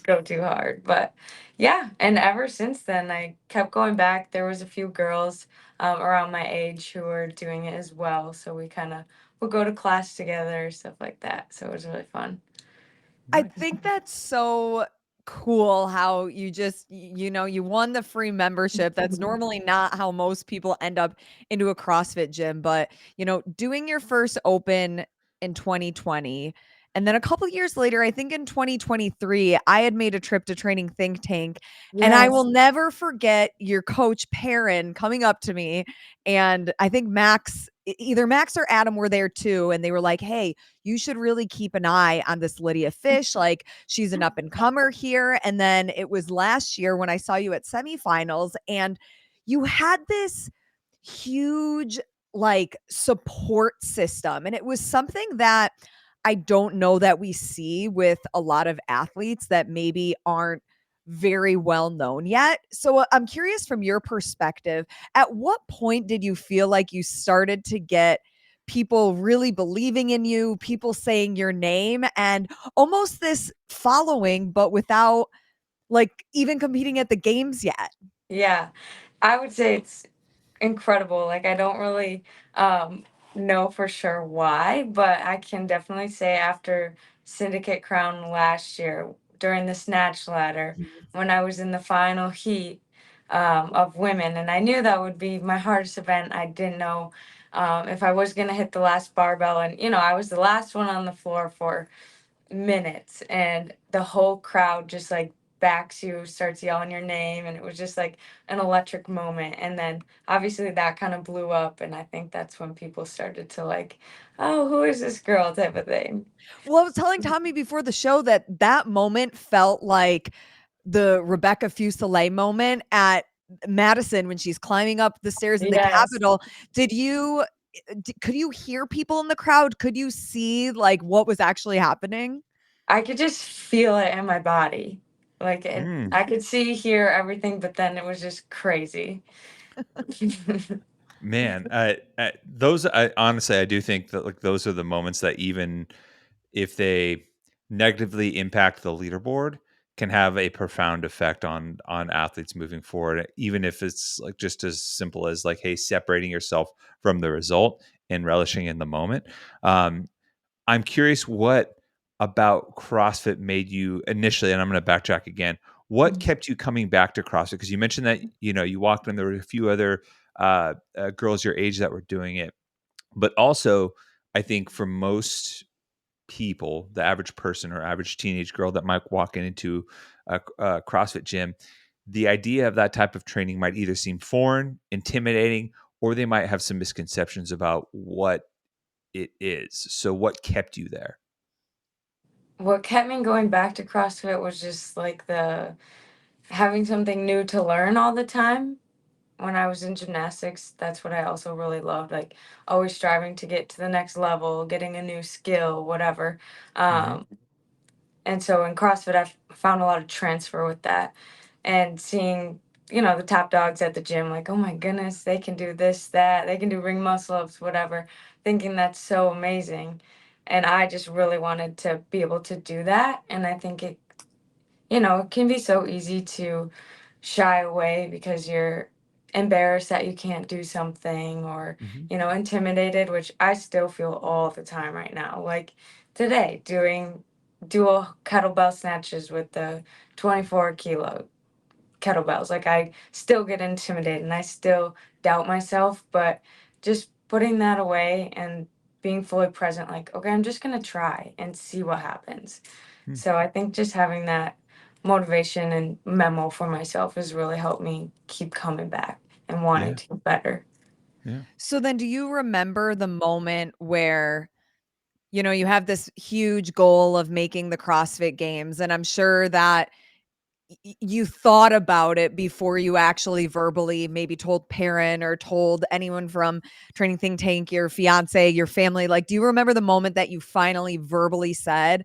S4: go too hard. But yeah, and ever since then, I kept going back. There was a few girls around my age who were doing it as well, so we kind of would go to class together, stuff like that. So it was really fun.
S2: I
S3: Nice.
S2: think that's so cool how you just, you won the free membership. That's normally not how most people end up into a CrossFit gym, but, doing your first open in 2020. And then a couple years later, I think in 2023, I had made a trip to Training Think Tank. And I will
S4: Yes.
S2: never forget your coach, Perrin, coming up to me. And I think either Max or Adam were there too. And they were like, hey, you should really keep an eye on this Lydia Fish. Like, she's an up and comer here. And then it was last year when I saw you at semifinals, and you had this huge like support system. And it was something that I don't know that we see with a lot of athletes that maybe aren't very well known yet. So I'm curious, from your perspective, at what point did you feel like you started to get people really believing in you, people saying your name, and almost this following, but without like even competing at the games yet?
S4: Yeah, I would say it's incredible. Like, I don't really know for sure why, but I can definitely say after Syndicate Crown last year during the snatch ladder, when I was in the final heat of women, and I knew that would be my hardest event. I didn't know if I was gonna hit the last barbell, and I was the last one on the floor for minutes, and the whole crowd just like backs you, starts yelling your name, and it was just like an electric moment. And then obviously that kind of blew up, and I think that's when people started to like, oh, who is this girl, type of thing.
S2: Well, I was telling Tommy before the show that that moment felt like the Rebecca Fuselier moment at Madison when she's climbing up the stairs in the
S4: Yes,
S2: Capitol. Could you hear people in the crowd? Could you see like what was actually happening?
S4: I could just feel it in my body, like
S3: Mm.
S4: I could see, hear everything, but then it was just crazy.
S3: Man, those honestly, I do think that like those are the moments that, even if they negatively impact the leaderboard, can have a profound effect on athletes moving forward. Even if it's like just as simple as like, hey, separating yourself from the result and relishing in the moment. Um, I'm curious, what about CrossFit made you initially, and I'm going to backtrack again. What kept you coming back to CrossFit? Because you mentioned that you walked in, there were a few other girls your age that were doing it, but also I think for most people, the average person or average teenage girl that might walk into a CrossFit gym, the idea of that type of training might either seem foreign, intimidating, or they might have some misconceptions about what it is. So, what kept you there?
S4: What kept me going back to CrossFit was just like the having something new to learn all the time. When I was in gymnastics, that's what I also really loved, like always striving to get to the next level, getting a new skill, whatever.
S3: Hmm.
S4: Um, and so in CrossFit, I've found a lot of transfer with that, and seeing, the top dogs at the gym, like, oh my goodness, they can do this, that, they can do ring muscle ups, whatever, thinking that's so amazing. And I just really wanted to be able to do that. And I think it can be so easy to shy away because you're embarrassed that you can't do something or,
S3: Mm-hmm.
S4: intimidated, which I still feel all the time right now. Like today, doing dual kettlebell snatches with the 24 kilo kettlebells. Like I still get intimidated and I still doubt myself, but just putting that away and being fully present, like, okay, I'm just gonna try and see what happens.
S3: Hmm.
S4: So I think just having that motivation and memo for myself has really helped me keep coming back and wanting
S3: Yeah.
S4: to get better.
S3: Yeah.
S2: So then do you remember the moment where, you have this huge goal of making the CrossFit Games, and I'm sure that you thought about it before you actually verbally maybe told parent or told anyone from Training Think Tank, your fiance, your family? Like, do you remember the moment that you finally verbally said,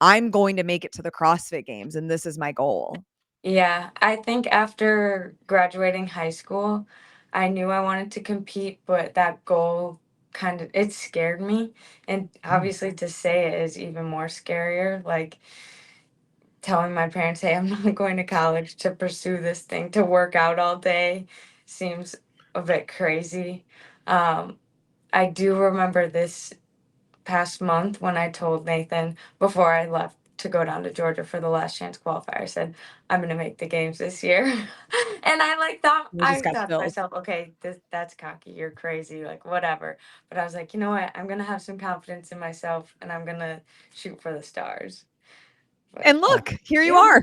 S2: I'm going to make it to the CrossFit Games and this is my goal?
S4: Yeah, I think after graduating high school, I knew I wanted to compete, but that goal kind of it scared me. And obviously to say it is even more scarier. Like telling my parents, "Hey, I'm not going to college to pursue this thing, to work out all day," seems a bit crazy. Um, I do remember this past month when I told Nathan before I left to go down to Georgia for the last chance qualifier. I said, "I'm gonna make the games this year." And I like thought
S2: I just
S4: I
S2: got
S4: thought to
S2: chills.
S4: myself, okay, that's cocky, you're crazy, like whatever. But I was like, you know what? I'm gonna have some confidence in myself and I'm gonna shoot for the stars. But
S2: And look, here you
S4: yeah.
S2: are.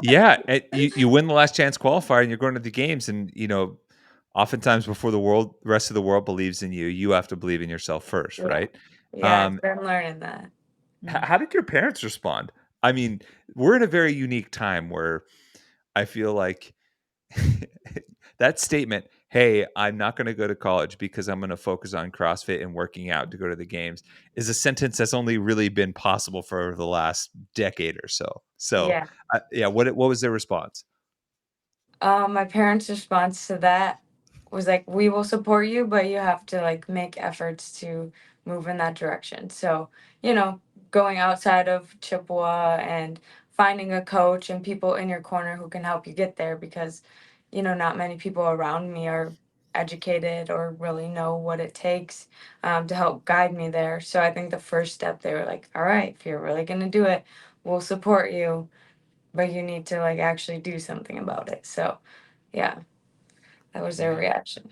S3: Yeah, you win the last chance qualifier, and you're going to the games, and oftentimes before rest of the world believes in you, you have to believe in yourself first,
S4: Yeah.
S3: right?
S4: Yeah, I've
S3: Um,
S4: been learning that.
S3: how did your parents respond? I mean, we're in a very unique time where I feel like that statement, "Hey, I'm not going to go to college because I'm going to focus on CrossFit and working out to go to the games," is a sentence that's only really been possible for the last decade or so. So,
S4: Yeah.
S3: yeah, what was their response?
S4: My parents' response to that was like, "We will support you, but you have to like make efforts to move in that direction." So, you know, going outside of Chippewa and finding a coach and people in your corner who can help you get there because, not many people around me are educated or really know what it takes to help guide me there. So I think the first step they were like, "All right, if you're really gonna do it, we'll support you, but you need to like actually do something about it." So yeah, that was their
S3: Yeah.
S4: reaction.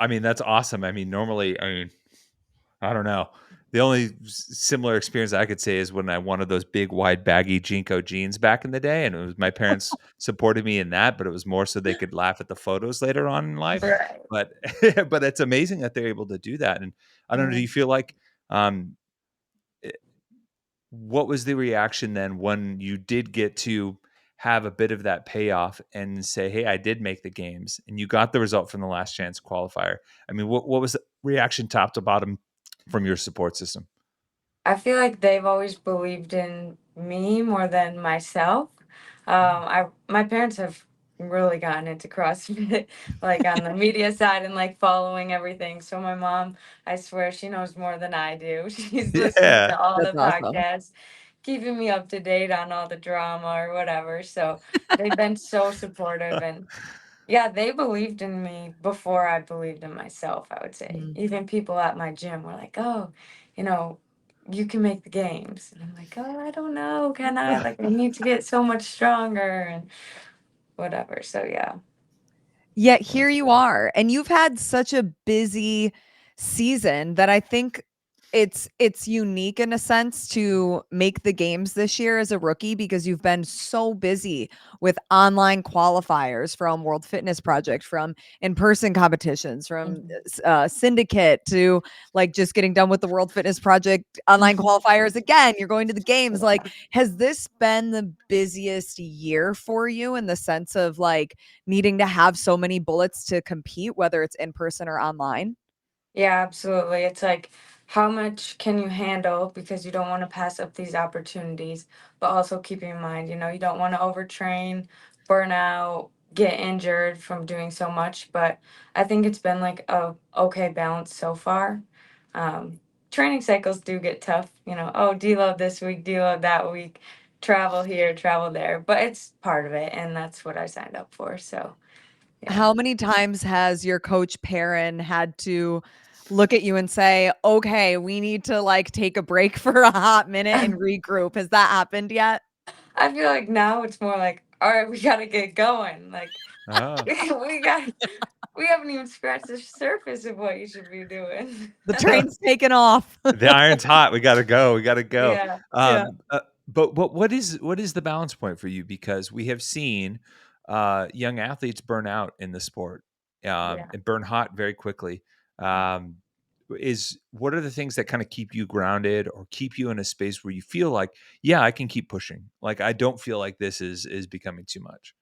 S3: I mean, that's awesome. I mean, normally, I don't know. The only similar experience I could say is when I wanted those big, wide, baggy Jinko jeans back in the day, and it was my parents supported me in that, but it was more so they could laugh at the photos later on in life.
S4: Right.
S3: But but it's amazing that they're able to do that. And I don't know, do
S4: Mhm.
S3: you feel like um, what was the reaction then when you did get to have a bit of that payoff and say, "Hey, I did make the games," and you got the result from the last chance qualifier? I mean, what was the reaction top to bottom from your support system?
S4: I feel like they've always believed in me more than myself. My parents have really gotten into CrossFit, like on the media side and like following everything. So my mom, I swear, she knows more than I do. She's listening
S3: Yeah.
S4: to all
S2: That's
S4: the
S2: awesome.
S4: podcasts, keeping me up to date on all the drama or whatever. So they've been so supportive and yeah, they believed in me before I believed in myself, I would say.
S2: Mm.
S4: Even people at my gym were like, "Oh, you know, you can make the games." And I'm like, "Oh, I don't know. Can I? Like, I need to get so much stronger and whatever." So, yeah.
S2: Yet here
S3: That's
S2: you
S3: good.
S2: are, and you've had such a busy season that I think it's unique in a sense to make the games this year as a rookie because you've been so busy with online qualifiers from World Fitness Project, from in-person competitions, from
S4: Mhm.
S2: syndicate to like just getting done with the World Fitness Project online qualifiers again. You're going to the games. Like, has this been the busiest year for you in the sense of like needing to have so many bullets to compete, whether it's in person or online?
S4: Yeah, absolutely. It's like, how much can you handle because you don't want to pass up these opportunities, but also keep in mind, you don't want to overtrain, burn out, get injured from doing so much. But I think it's been like a okay balance so far. Um, Training cycles do get tough, oh, deload this week, deload that week, travel here, travel there, but it's part of it, and that's what I signed up for. So Yeah.
S2: How many times has your coach Perrin had to look at you and say, okay, we need to like take a break for a hot minute and regroup? Has that happened yet?
S4: I feel like now it's more like, all right, we gotta get going. Like
S3: Oh,
S4: we got we haven't even scratched the surface of what you should be doing.
S2: The train's taken off.
S3: the iron's hot. We got to go. We got to go.
S4: Yeah.
S2: Yeah.
S3: But what is the balance point for you? Because we have seen young athletes burn out in the sport
S4: Yeah.
S3: and burn hot very quickly. Um, what are the things that kind of keep you grounded or keep you in a space where you feel like, yeah, I can keep pushing. Like I don't feel like this is becoming too much.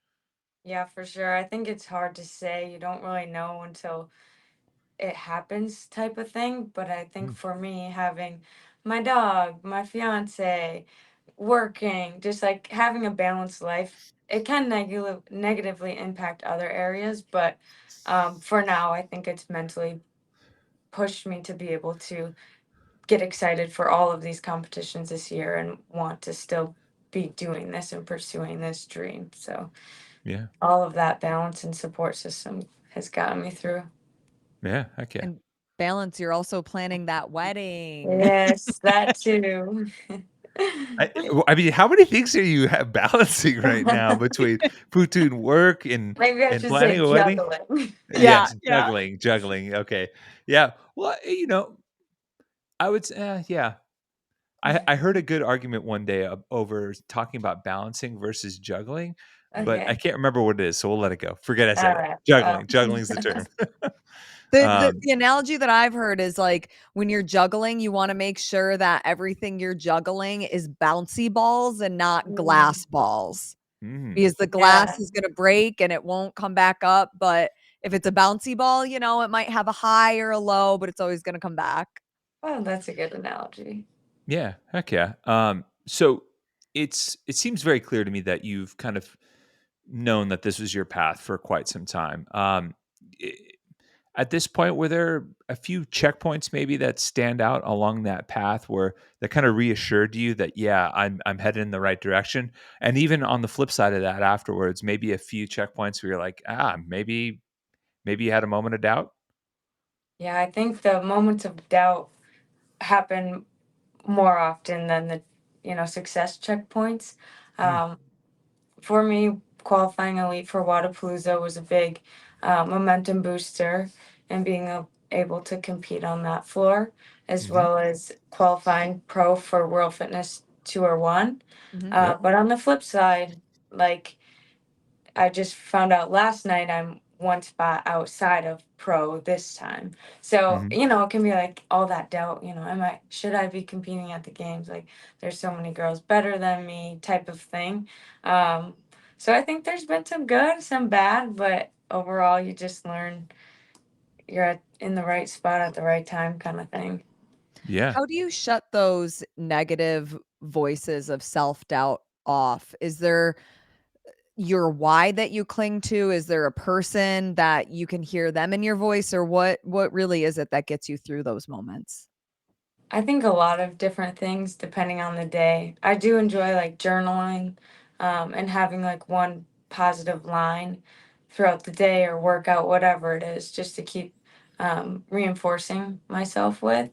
S4: Yeah, for sure. I think it's hard to say. You don't really know until it happens type of thing. But I think
S3: Mm.
S4: for me, having my dog, my fiance, working, just like having a balanced life, it can negatively impact other areas. But for now, I think it's mentally pushed me to be able to get excited for all of these competitions this year and want to still be doing this and pursuing this dream. So
S3: Yeah.
S4: all of that balance and support system has gotten me through.
S3: Yeah. Heck yeah.
S2: And balance, you're also planning that wedding.
S4: Yes, that too.
S3: I mean, how many things are you balancing right now between full-time work and
S4: Maybe I should say
S3: planning a wedding?
S4: juggling.
S2: Yeah,
S3: Yes,
S2: yeah.
S3: juggling. Okay, yeah. Well, I would say, yeah. I heard a good argument one day over talking about balancing versus juggling, but I
S4: Okay.
S3: can't remember what it is, so we'll let it go. Forget I
S4: All
S3: said it.
S4: right.
S3: Juggling. Juggling's the term.
S2: The analogy that I've heard is like when you're juggling, you want to make sure that everything you're juggling is bouncy balls and not
S4: Mm,
S2: glass balls
S3: mm,
S2: because the glass
S4: yeah.
S2: is going to break and it won't come back up. But if it's a bouncy ball, it might have a high or a low, but it's always going to come back.
S4: Oh, that's a good analogy.
S3: yeah, heck yeah. So it seems very clear to me that you've kind of known that this was your path for quite some time. I- At this point, were there a few checkpoints maybe that stand out along that path where that kind of reassured you that yeah, I'm headed in the right direction? And even on the flip side of that, afterwards, maybe a few checkpoints where you're like, maybe you had a moment of doubt.
S4: Yeah, I think the moments of doubt happen more often than the, success checkpoints.
S3: Mm,
S4: Um, for me, qualifying elite for Wadapalooza was a big momentum booster and being able to compete on that floor, as
S3: hmm.
S4: well as qualifying pro for World Fitness Tour 1.
S2: Mhm.
S3: Yep.
S4: But on the flip side, like I just found out last night I'm one spot outside of pro this time. So,
S3: Hmm.
S4: it can be like all that doubt, should I be competing at the games? Like there's so many girls better than me type of thing. Um, so I think there's been some good, some bad, but overall you just learn you're in the right spot at the right time kind of thing.
S3: Yeah.
S2: How do you shut those negative voices of self-doubt off? Is there your why that you cling to? Is there a person that you can hear them in your voice, or what really is it that gets you through those moments?
S4: I think a lot of different things depending on the day. I do enjoy like journaling and having like one positive line throughout the day or workout, whatever it is, just to keep reinforcing myself with.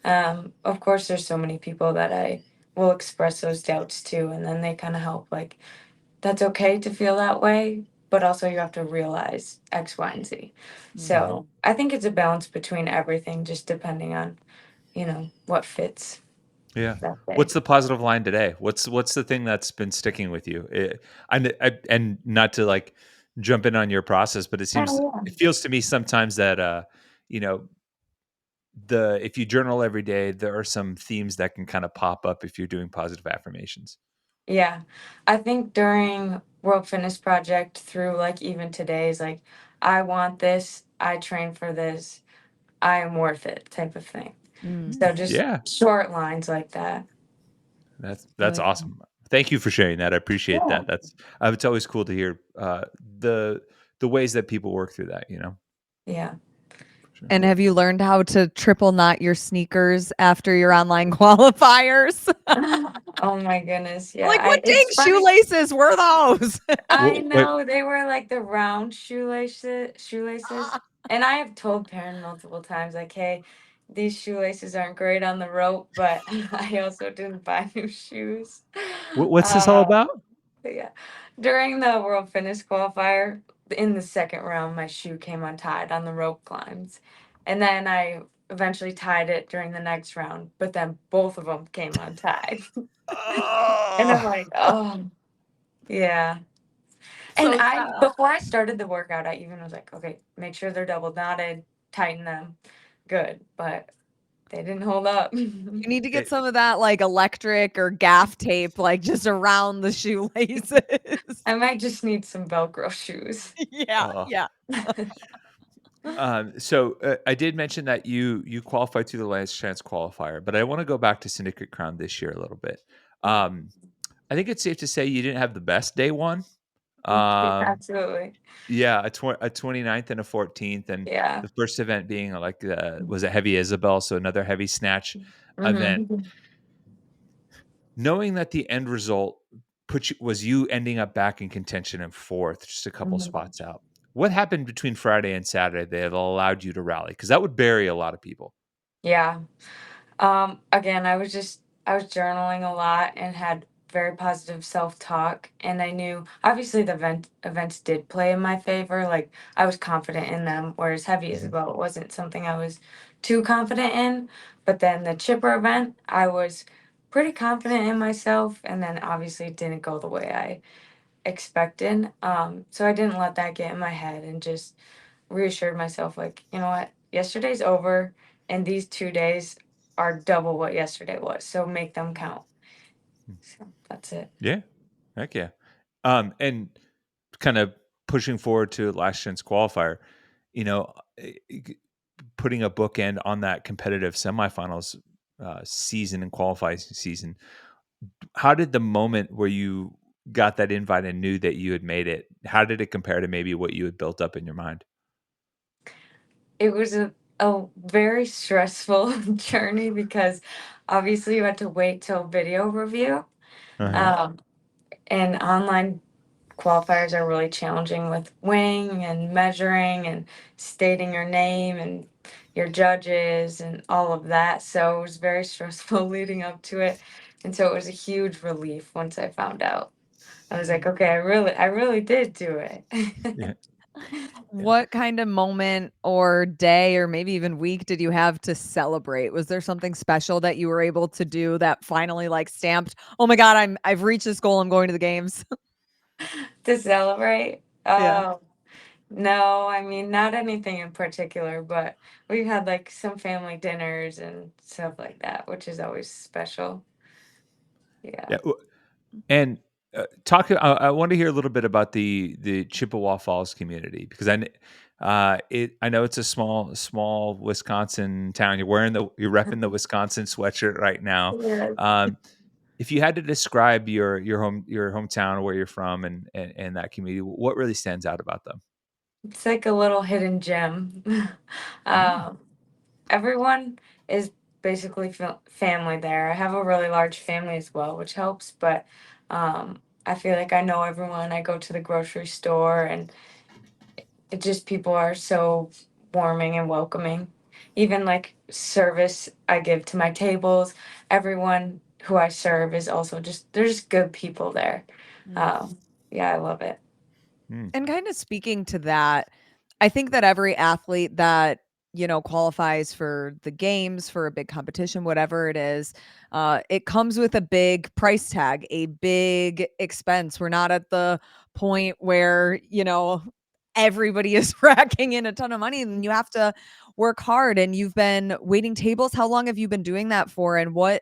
S4: Of course, there's so many people that I will express those doubts to, and then they kind of help. Like, that's okay to feel that way, but also you have to realize X, Y, and Z.
S3: Hmm.
S4: So I think it's a balance between everything, just depending on what fits
S3: Yeah.
S4: that day.
S3: What's the positive line today? What's the thing that's been sticking with you? And not to like jump in on your process, but
S4: Oh,
S3: it feels to me sometimes that you know, the if you journal every day, there are some themes that can kind of pop up if you're doing positive affirmations.
S4: yeah. Yeah. I think during World Fitness Project through like even today's like, I want this, I train for this, I am worth it type of thing.
S2: Mm,
S4: So just
S3: Yeah.
S4: short lines like that.
S3: That's
S2: really
S3: awesome. Thank you for sharing that. I appreciate
S4: Yeah.
S3: that. It's always cool to hear the the ways that people work through that.
S4: Yeah.
S3: Sure.
S2: And have you learned how to triple knot your sneakers after your online qualifiers?
S4: Oh my goodness. Yeah.
S2: Like, what dang
S4: It's funny.
S2: shoelaces were those?
S4: I
S3: Wait,
S4: know they were like the round shoelaces. And I have told parents multiple times, like, hey, these shoelaces aren't great on the rope, but I also didn't buy new shoes.
S3: what's this all about?
S4: But yeah. During the World Fitness Qualifier, in the second round, my shoe came untied on the rope climbs. And then I eventually tied it during the next round, but then both of them came untied. And I'm
S3: Oh,
S4: like, oh, yeah. And
S2: So sad.
S4: before I started the workout, I even was like, okay, make sure they're double knotted, tighten them. Good. But they didn't hold up.
S2: You need to get
S3: It-
S2: some of that like electric or gaff tape, like just around the shoelaces.
S4: I might just need some Velcro shoes.
S2: Yeah,
S3: oh.
S2: yeah.
S3: So I did mention that you qualified through the Last Chance qualifier, but I want to go back to Syndicate Crown this year a little bit. I think it's safe to say you didn't have the best day one.
S4: Absolutely.
S3: Yeah, a 29th and a 14th, and
S4: Yeah.
S3: the first event being like was a heavy Isabel, so another heavy snatch event.
S4: Mm-hmm.
S3: Knowing that the end result was you ending up back in contention in fourth, just a couple
S4: Mm-hmm.
S3: spots out. What happened between Friday and Saturday that allowed you to rally? Because that would bury a lot of people.
S4: Yeah. Again, I was journaling a lot and had very positive self-talk, and I knew obviously the events did play in my favor. Like I was confident in them, whereas heavy
S3: Mhm.
S4: Isabel wasn't something I was too confident in. But then the chipper event, I was pretty confident in myself, and then obviously it didn't go the way I expected. So I didn't let that get in my head and just reassured myself, like, you know what, yesterday's over, and these 2 days are double what yesterday was. So make them count. So that's it.
S3: Yeah, heck yeah. And kind of pushing forward to Last Chance qualifier, you know, putting a bookend on that competitive semifinals season and qualifying season. How did the moment where you got that invite and knew that you had made it, how did it compare to maybe what you had built up in your mind?
S4: It was a very stressful journey because obviously you had to wait till video review.
S3: Uh-huh.
S4: Um, and online qualifiers are really challenging with weighing and measuring and stating your name and your judges and all of that. So it was very stressful leading up to it. And so it was a huge relief once I found out. I was like, okay, I really did do it.
S3: Yeah.
S2: What kind of moment or day or maybe even week did you have to celebrate? Was there something special that you were able to do that finally like stamped, "Oh my god, I've reached this goal. I'm going to the games."
S4: To celebrate.
S2: Yeah.
S4: No, I mean, not anything in particular, but we've had like some family dinners and stuff like that, which is always special. Yeah.
S3: Yeah. And talk. I want to hear a little bit about the Chippewa Falls community because I know it's a small Wisconsin town. You're repping the Wisconsin sweatshirt right now.
S4: Yeah.
S3: Um, if you had to describe your hometown or where you're from and that community, what really stands out about them?
S4: It's like a little hidden gem.
S3: Mm.
S4: um, Everyone is basically family there. I have a really large family as well, which helps, but I feel like I know everyone. I go to the grocery store and it just people are so warming and welcoming. Even like service I give to my tables, everyone who I serve is also just there's good people there.
S2: Mm.
S4: Um, yeah, I love it.
S3: Mm.
S2: And kind of speaking to that, I think that every athlete that, qualifies for the games, for a big competition, whatever it is, it comes with a big price tag, a big expense. We're not at the point where, everybody is racking in a ton of money and you have to work hard and you've been waiting tables. How long have you been doing that for? And what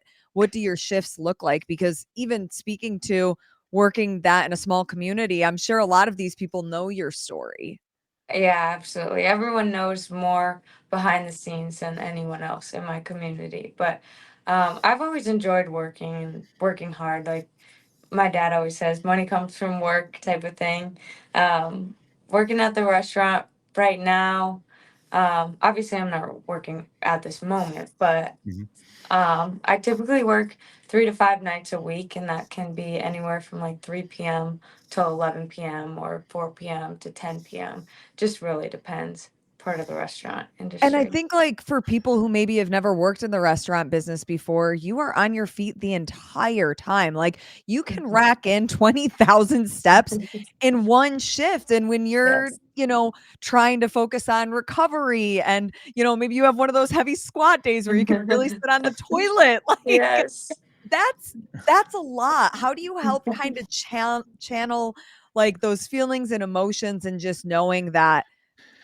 S2: do your shifts look like? Because even speaking to working that in a small community, I'm sure a lot of these people know your story.
S4: Yeah, absolutely. Everyone knows more behind the scenes than anyone else in my community. But I've always enjoyed working and working hard. Like my dad always says, money comes from work type of thing. Um, Working at the restaurant right now, Obviously, I'm not working at this moment, but
S3: Mhm.
S4: I typically work 3 to 5 nights a week, and that can be anywhere from like 3 p.m. till 11 p.m. or 4 p.m. to 10 p.m. Just really depends. Part of the restaurant
S2: And I
S4: industry.
S2: think like for people who maybe have never worked in the restaurant business before, you are on your feet the entire time. Like you can rack in 20,000 steps in one shift. And when you're,
S4: Yes.
S2: trying to focus on recovery and, maybe you have one of those heavy squat days where you can really sit on the toilet. Like
S4: Yes.
S2: that's that's a lot. How do you help kind of channel like those feelings and emotions and just knowing that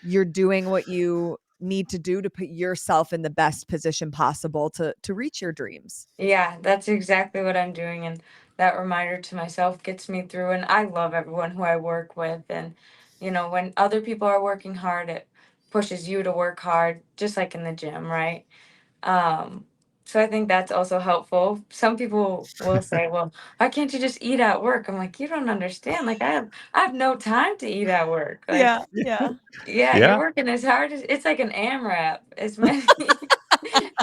S2: you're doing what you need to do to put yourself in the best position possible to reach your dreams?
S4: Yeah, that's exactly what I'm doing. And that reminder to myself gets me through. And I love everyone who I work with. And, when other people are working hard, it pushes you to work hard, just like in the gym, right? Um, so I think that's also helpful. Some people will say, "Well, why can't you just eat at work?" I'm like, "You don't understand. Like I have no time to eat at work. Like,
S2: Yeah, yeah.
S4: yeah, you're
S3: Yeah.
S4: working as hard as it's like an AMRAP, as many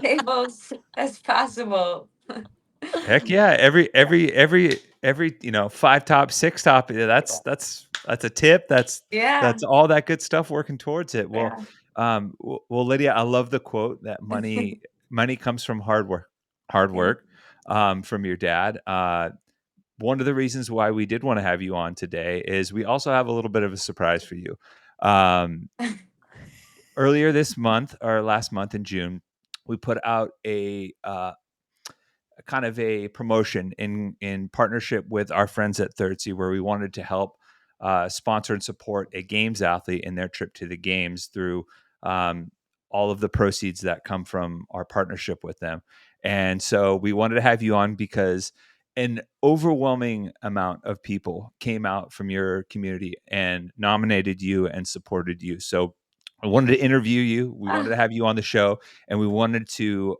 S4: tables as possible."
S3: Heck yeah. Every, 5 top, 6 top, yeah, that's a tip.
S4: Yeah,
S3: That's all that good stuff working towards it. Well,
S4: yeah.
S3: Lydia, I love the quote that money comes from hard work, from your dad. One of the reasons why we did want to have you on today is we also have a little bit of a surprise for you. Um, Earlier this month or last month in June, we put out a kind of a promotion in partnership with our friends at Thirdsie, where we wanted to help sponsor and support a games athlete in their trip to the games through all of the proceeds that come from our partnership with them. And so we wanted to have you on because an overwhelming amount of people came out from your community and nominated you and supported you. So I wanted to interview you. We wanted to
S4: Ah,
S3: have you on the show, and we wanted to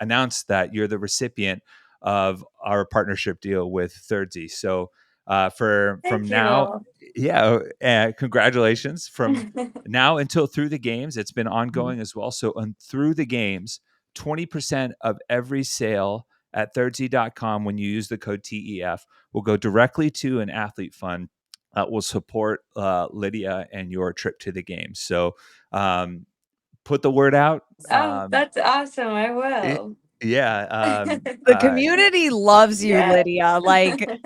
S3: announce that you're the recipient of our partnership deal with Thirdsie. So from
S4: thank
S3: now,
S4: you.
S3: yeah, congratulations. From now until through the games, it's been
S2: Mhm.
S3: ongoing as well. So through the games, 20% of every sale at thirdsie.com when you use the code TEF will go directly to an athlete fund that will support Lydia and your trip to the games. So um, put the word out.
S4: Oh, that's awesome. I
S3: It,
S4: will.
S3: yeah.
S2: The community loves you,
S4: Yeah.
S2: Lydia. Like
S4: Thank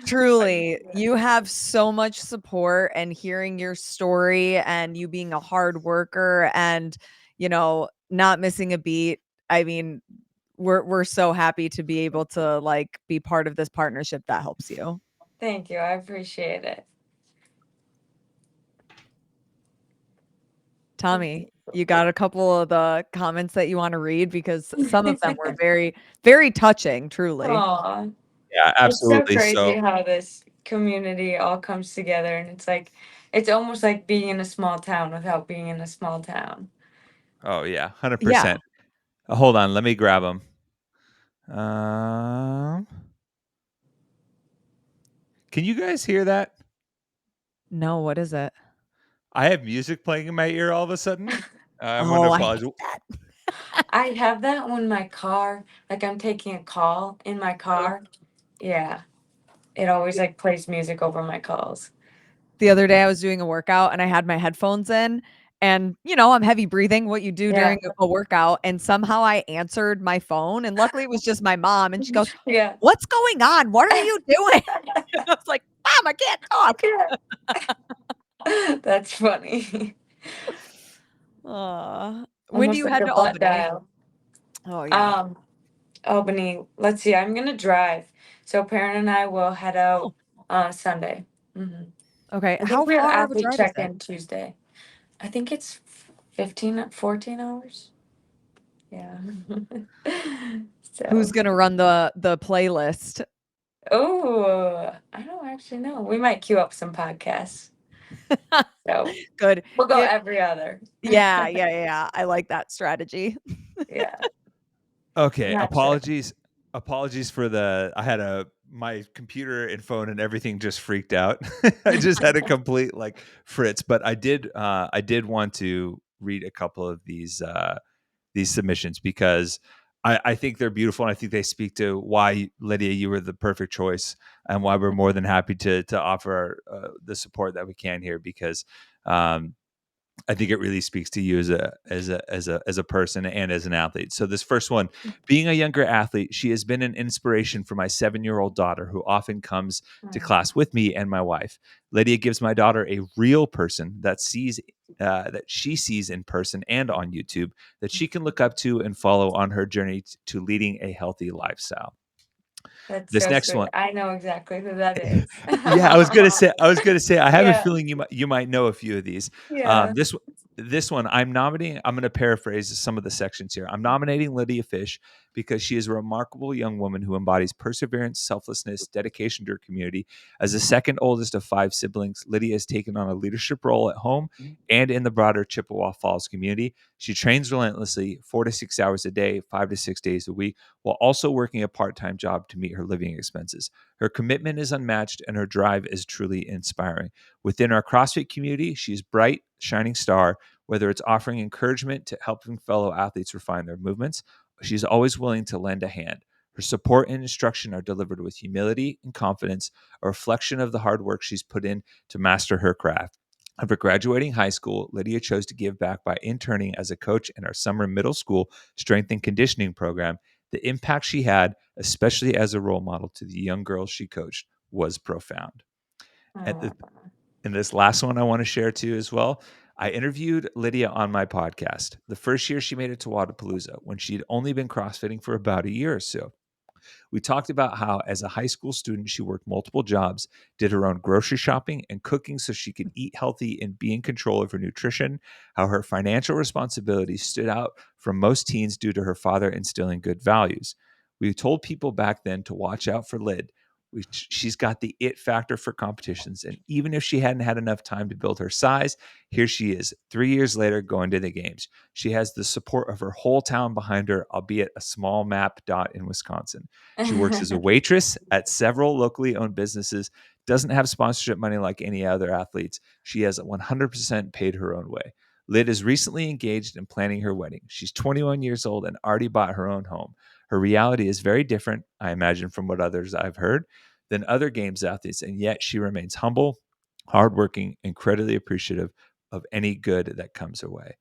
S2: truly,
S4: you.
S2: you have so much support and hearing your story and you being a hard worker and, not missing a beat. I mean, we're so happy to be able to like be part of this partnership that helps you.
S4: Thank you. I appreciate it.
S2: Tommy, you got a couple of the comments that you want to read because some of them were very, very touching, truly.
S4: Aw.
S3: Yeah,
S4: It's so
S3: absolutely.
S4: crazy
S3: So,
S4: how this community all comes together, and it's like it's almost like being in a small town without being in a small town.
S3: oh yeah,
S2: Yeah.
S3: 100%. Hold on, let me grab them. Um, can you guys hear that?
S2: No, what is it?
S3: I have music playing in my ear all of a sudden. I'm going to
S2: Oh, I hate
S3: apologize.
S2: that.
S4: I have that when my car, like I'm taking a call in my car. Yeah, it always like plays music over my calls.
S2: The other day I was doing a workout and I had my headphones in and, I'm heavy breathing, what you do
S4: Yeah,
S2: during a workout, and somehow I answered my phone and luckily it was just my mom and she goes,
S4: yeah,
S2: "What's going on? What are you doing?" And I was like, "Mom, I can't talk."
S4: yeah. That's funny.
S2: When do
S4: Almost
S2: you
S4: like
S2: head
S4: a
S2: to
S4: butt
S2: Albany?
S4: dial.
S2: Oh, yeah.
S4: Um, Albany. Let's see. I'm gonna drive, so Perrin and I will head
S2: Oh,
S4: out Sunday.
S2: okay.
S4: I think
S2: How
S4: we have
S2: far of a
S4: athlete
S2: drive is
S4: check
S2: it?
S4: in Tuesday. I think it's 14 hours. Yeah.
S2: Who's
S4: So,
S2: gonna run the playlist?
S4: oh, I don't actually know. We might queue up some podcasts. So
S2: Good.
S4: we'll go
S2: Yeah,
S4: every other.
S2: yeah, yeah, yeah. I like that strategy.
S4: Yeah,
S3: Okay,
S4: not sure.
S3: apologies for I had my computer and phone and everything just freaked out. I just had a complete like fritz, but I did want to read a couple of these submissions, because I think they're beautiful, and I think they speak to why, Lydia, you were the perfect choice, and why we're more than happy to offer the support that we can here, because I think it really speaks to you as a person and as an athlete. So this first one, being a younger athlete, she has been an inspiration for my 7-year-old daughter, who often comes to class with me and my wife. Lydia gives my daughter a real person that she sees in person and on YouTube, that she can look up to and follow on her journey to leading a healthy lifestyle.
S4: That's
S3: This
S4: so
S3: next
S4: sweet.
S3: one,
S4: I know exactly who that is.
S3: yeah, I was gonna say, I have a
S4: Yeah.
S3: feeling you might know a few of these.
S4: Yeah.
S3: This one, I'm going to paraphrase some of the sections here. I'm nominating Lydia Fish because she is a remarkable young woman who embodies perseverance, selflessness, dedication to her community. As the second oldest of 5 siblings, Lydia has taken on a leadership role at home and in the broader Chippewa Falls community. She trains relentlessly, 4 to 6 hours a day, 5 to 6 days a week, while also working a part-time job to meet her living expenses. Her commitment is unmatched, and her drive is truly inspiring. Within our CrossFit community, she's bright, shining star. Whether it's offering encouragement to helping fellow athletes refine their movements, she's always willing to lend a hand. Her support and instruction are delivered with humility and confidence, a reflection of the hard work she's put in to master her craft. After graduating high school, Lydia chose to give back by interning as a coach in our summer middle school strength and conditioning program. The impact she had, especially as a role model to the young girls she coached, was profound. And this last one I want to share too as well. I interviewed Lydia on my podcast the first year she made it to Wadapalooza, when she'd only been CrossFitting for about a year or so. We talked about how, as a high school student, she worked multiple jobs, did her own grocery shopping and cooking so she could eat healthy and be in control of her nutrition, how her financial responsibilities stood out from most teens due to her father instilling good values. We told people back then to watch out for Lyd. She's got the it factor for competitions, and even if she hadn't had enough time to build her size, here she is, 3 years later, going to the games. She has the support of her whole town behind her, albeit a small map dot in Wisconsin. She works as a waitress at several locally owned businesses, doesn't have sponsorship money like any other athletes. She has 100% paid her own way. Lyd is recently engaged and planning her wedding. She's 21 years old and already bought her own home. Her reality is very different, I imagine, from what others I've heard, than other games athletes, and yet she remains humble, hardworking, incredibly appreciative of any good that comes her way.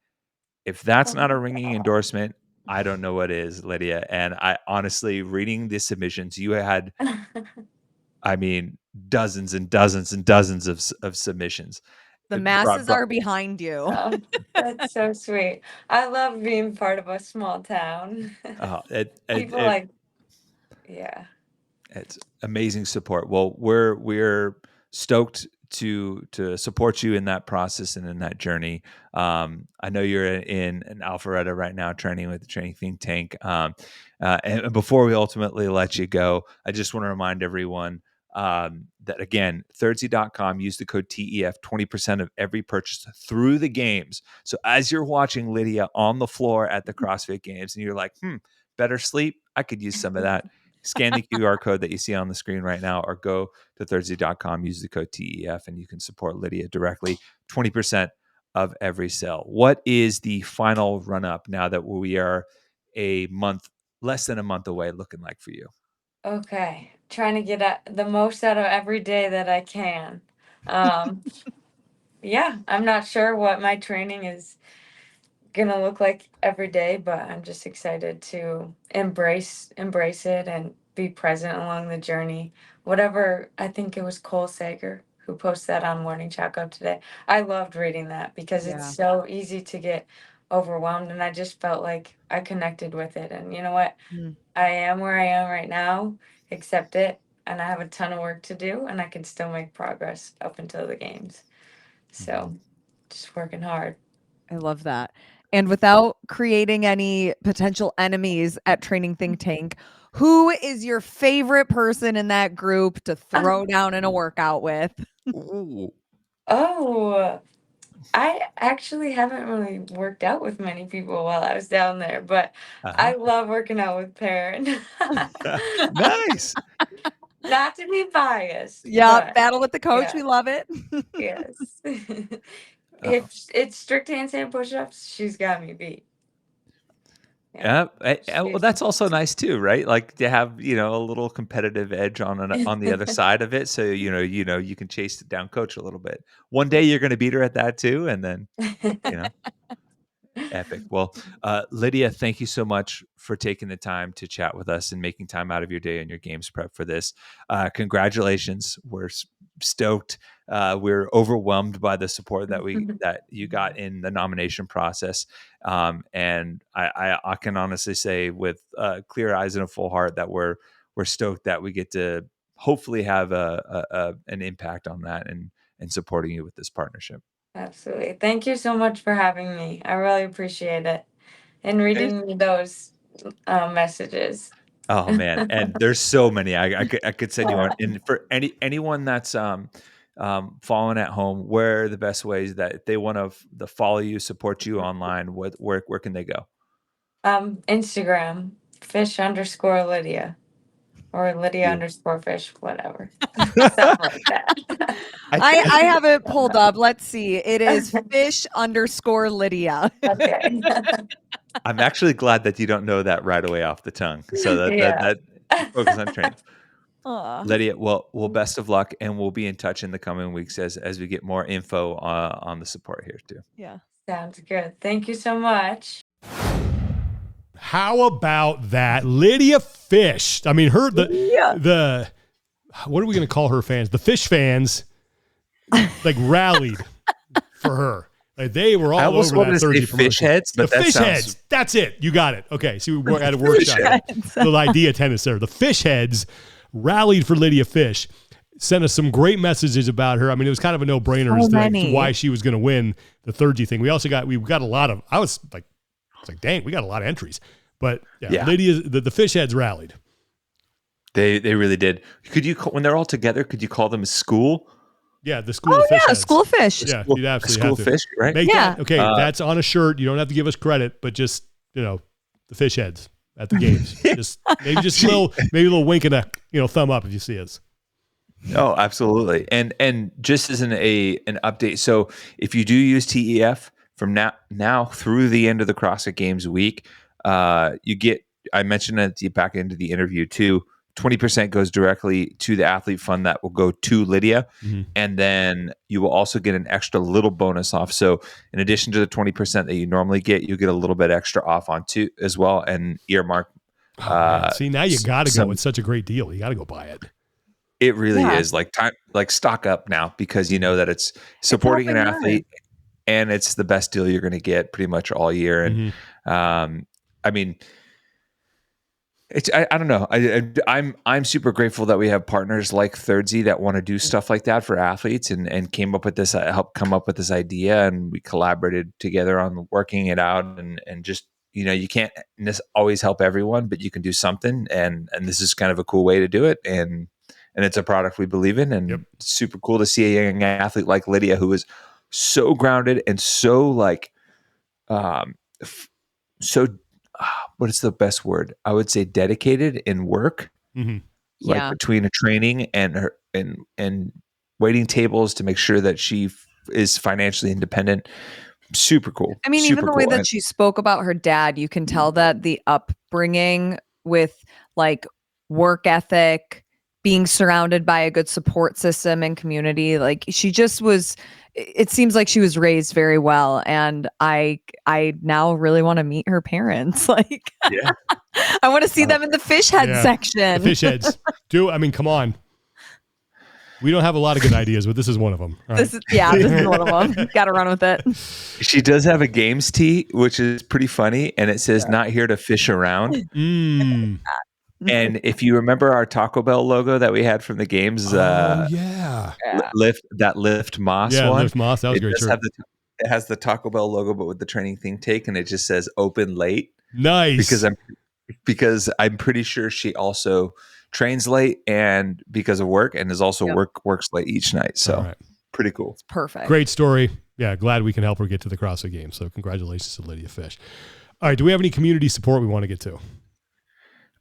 S3: If that's not a ringing endorsement, I don't know what is, Lydia. And I honestly, reading the submissions, you had, I mean, dozens and dozens and dozens of submissions.
S2: The masses are behind you.
S4: Oh, that's so sweet. I love being part of a small town. People yeah.
S3: It's amazing support. Well, we're stoked to support you in that process and in that journey. I know you're in Alpharetta right now, training with the Training Think Tank. And before we ultimately let you go, I just want to remind everyone that, again, Thirdzy.com, use the code TEF, 20% of every purchase through the games. So as you're watching Lydia on the floor at the CrossFit Games, and you're like, better sleep, I could use some of that. Scan the QR code that you see on the screen right now, or go to Thirdzy.com, use the code TEF, and you can support Lydia directly. 20% of every sale. What is the final run up now that we are less than a month away, looking like for you?
S4: Okay. Trying to get the most out of every day that I can. Yeah, I'm not sure what my training is gonna look like every day, but I'm just excited to embrace it and be present along the journey. Whatever, I think it was Cole Sager who posted that on Morning Chalk-Up today. I loved reading that because it's so easy to get overwhelmed, and I just felt like I connected with it. And you know what? I am where I am right now, accept it, and I have a ton of work to do, and I can still make progress up until the games. So just working hard.
S2: I love that. And without creating any potential enemies at Training Think Tank, who is your favorite person in that group to throw down in a workout with?
S3: Ooh.
S4: Oh, I actually haven't really worked out with many people while I was down there, but I love working out with Perrin.
S3: Nice.
S4: Not to be biased.
S2: Yeah,
S4: but
S2: battle with the coach.
S4: yeah.
S2: We love it.
S4: Yes. if it's strict handstand push-ups, she's got me beat.
S3: Yeah. Well, that's also
S4: She's
S3: nice too, right? Like to have, a little competitive edge on the other side of it. So, you can chase it down coach a little bit. One day you're going to beat her at that too. And then, you know, epic. Well, Lydia, thank you so much for taking the time to chat with us and making time out of your day and your games prep for this. Congratulations. We're stoked. We're overwhelmed by the support that you got in the nomination process. And I can honestly say with clear eyes and a full heart that we're stoked that we get to hopefully have an impact on that and supporting you with this partnership.
S4: Absolutely. Thank you so much for having me. I really appreciate it. And reading me those messages.
S3: Oh man, and there's so many. I could send you on. And for anyone that's following at home, where are the best ways that if they want to follow you, support you online, where can they go?
S4: Instagram, fish_Lydia. Or Lydia_fish, whatever. Something like that.
S2: I have it pulled up. Let's see. It is fish_Lydia.
S4: Okay.
S3: I'm actually glad that you don't know that right away off the tongue. So that focus on training. Lydia, well, best of luck, and we'll be in touch in the coming weeks as we get more info on the support here too.
S2: Yeah.
S4: Sounds good. Thank you so much.
S1: How about that? Lydia Fish. I mean, the what are we going to call her fans? The Fish fans, like rallied for her. Like they were all over that Thursday promotion.
S3: Fish heads, but
S1: the fish heads. That's it. You got it. Okay. See, we had a workshop. Little idea tennis there. The Fish heads rallied for Lydia Fish. Sent us some great messages about her. I mean, it was kind of a no-brainer as to why she was going to win the Thursday thing. We got a lot of. I was like, dang, we got a lot of entries. But yeah. Lydia, the Fish heads rallied.
S3: They really did. Could you, when they're all together, could you call them a school?
S1: Yeah, the School of Fish heads.
S2: School of Fish.
S1: Yeah, you'd absolutely
S3: School
S1: have to.
S3: Fish, right?
S1: That's on a shirt. You don't have to give us credit, but just, the Fish heads at the games. maybe a little wink and a thumb up if you see us.
S3: Oh, absolutely. And just as an update, so if you do use TEF from now through the end of the CrossFit Games week, you get, I mentioned at the back end of the interview too, 20% goes directly to the athlete fund that will go to Lydia. Mm-hmm. And then you will also get an extra little bonus off. So in addition to the 20% that you normally get, you get a little bit extra off on too as well. And earmark.
S1: See, now you got to go. It's such a great deal. You got to go buy it.
S3: It really is like stock up now because you know that it's supporting an athlete and it's the best deal you're going to get pretty much all year. And I mean, I don't know. I'm super grateful that we have partners like Thirdsy that want to do stuff like that for athletes and came up with this, helped come up with this idea, and we collaborated together on working it out and just, you can't always help everyone, but you can do something, and this is kind of a cool way to do it, and it's a product we believe in, and it's super cool to see a young athlete like Lydia who is so grounded and so like what is the best word? I would say dedicated in work, between a training and her and waiting tables to make sure that she is financially independent. Super cool.
S2: I mean, even the way that she spoke about her dad, you can tell that the upbringing with like work ethic, being surrounded by a good support system and community, like she just was. It seems like she was raised very well, and I now really want to meet her parents. Like, I want to see them in the fish head section.
S1: The fish heads. Come on. We don't have a lot of good ideas, but this is one of them. Right?
S2: This is one of them. Got to run with it.
S3: She does have a games tee, which is pretty funny, and it says "Not here to fish around." And if you remember our Taco Bell logo that we had from the games, Lift Moss one.
S1: Lift Moss, that was great.
S3: It has the Taco Bell logo, but with the training thing take, and it just says "Open late."
S1: Nice,
S3: because I'm pretty sure she also trains late, and because of work, and is also works late each night. So pretty cool.
S2: It's perfect.
S1: Great story. Yeah, glad we can help her get to the CrossFit Games. So congratulations to Lydia Fish. All right, do we have any community support we want to get to?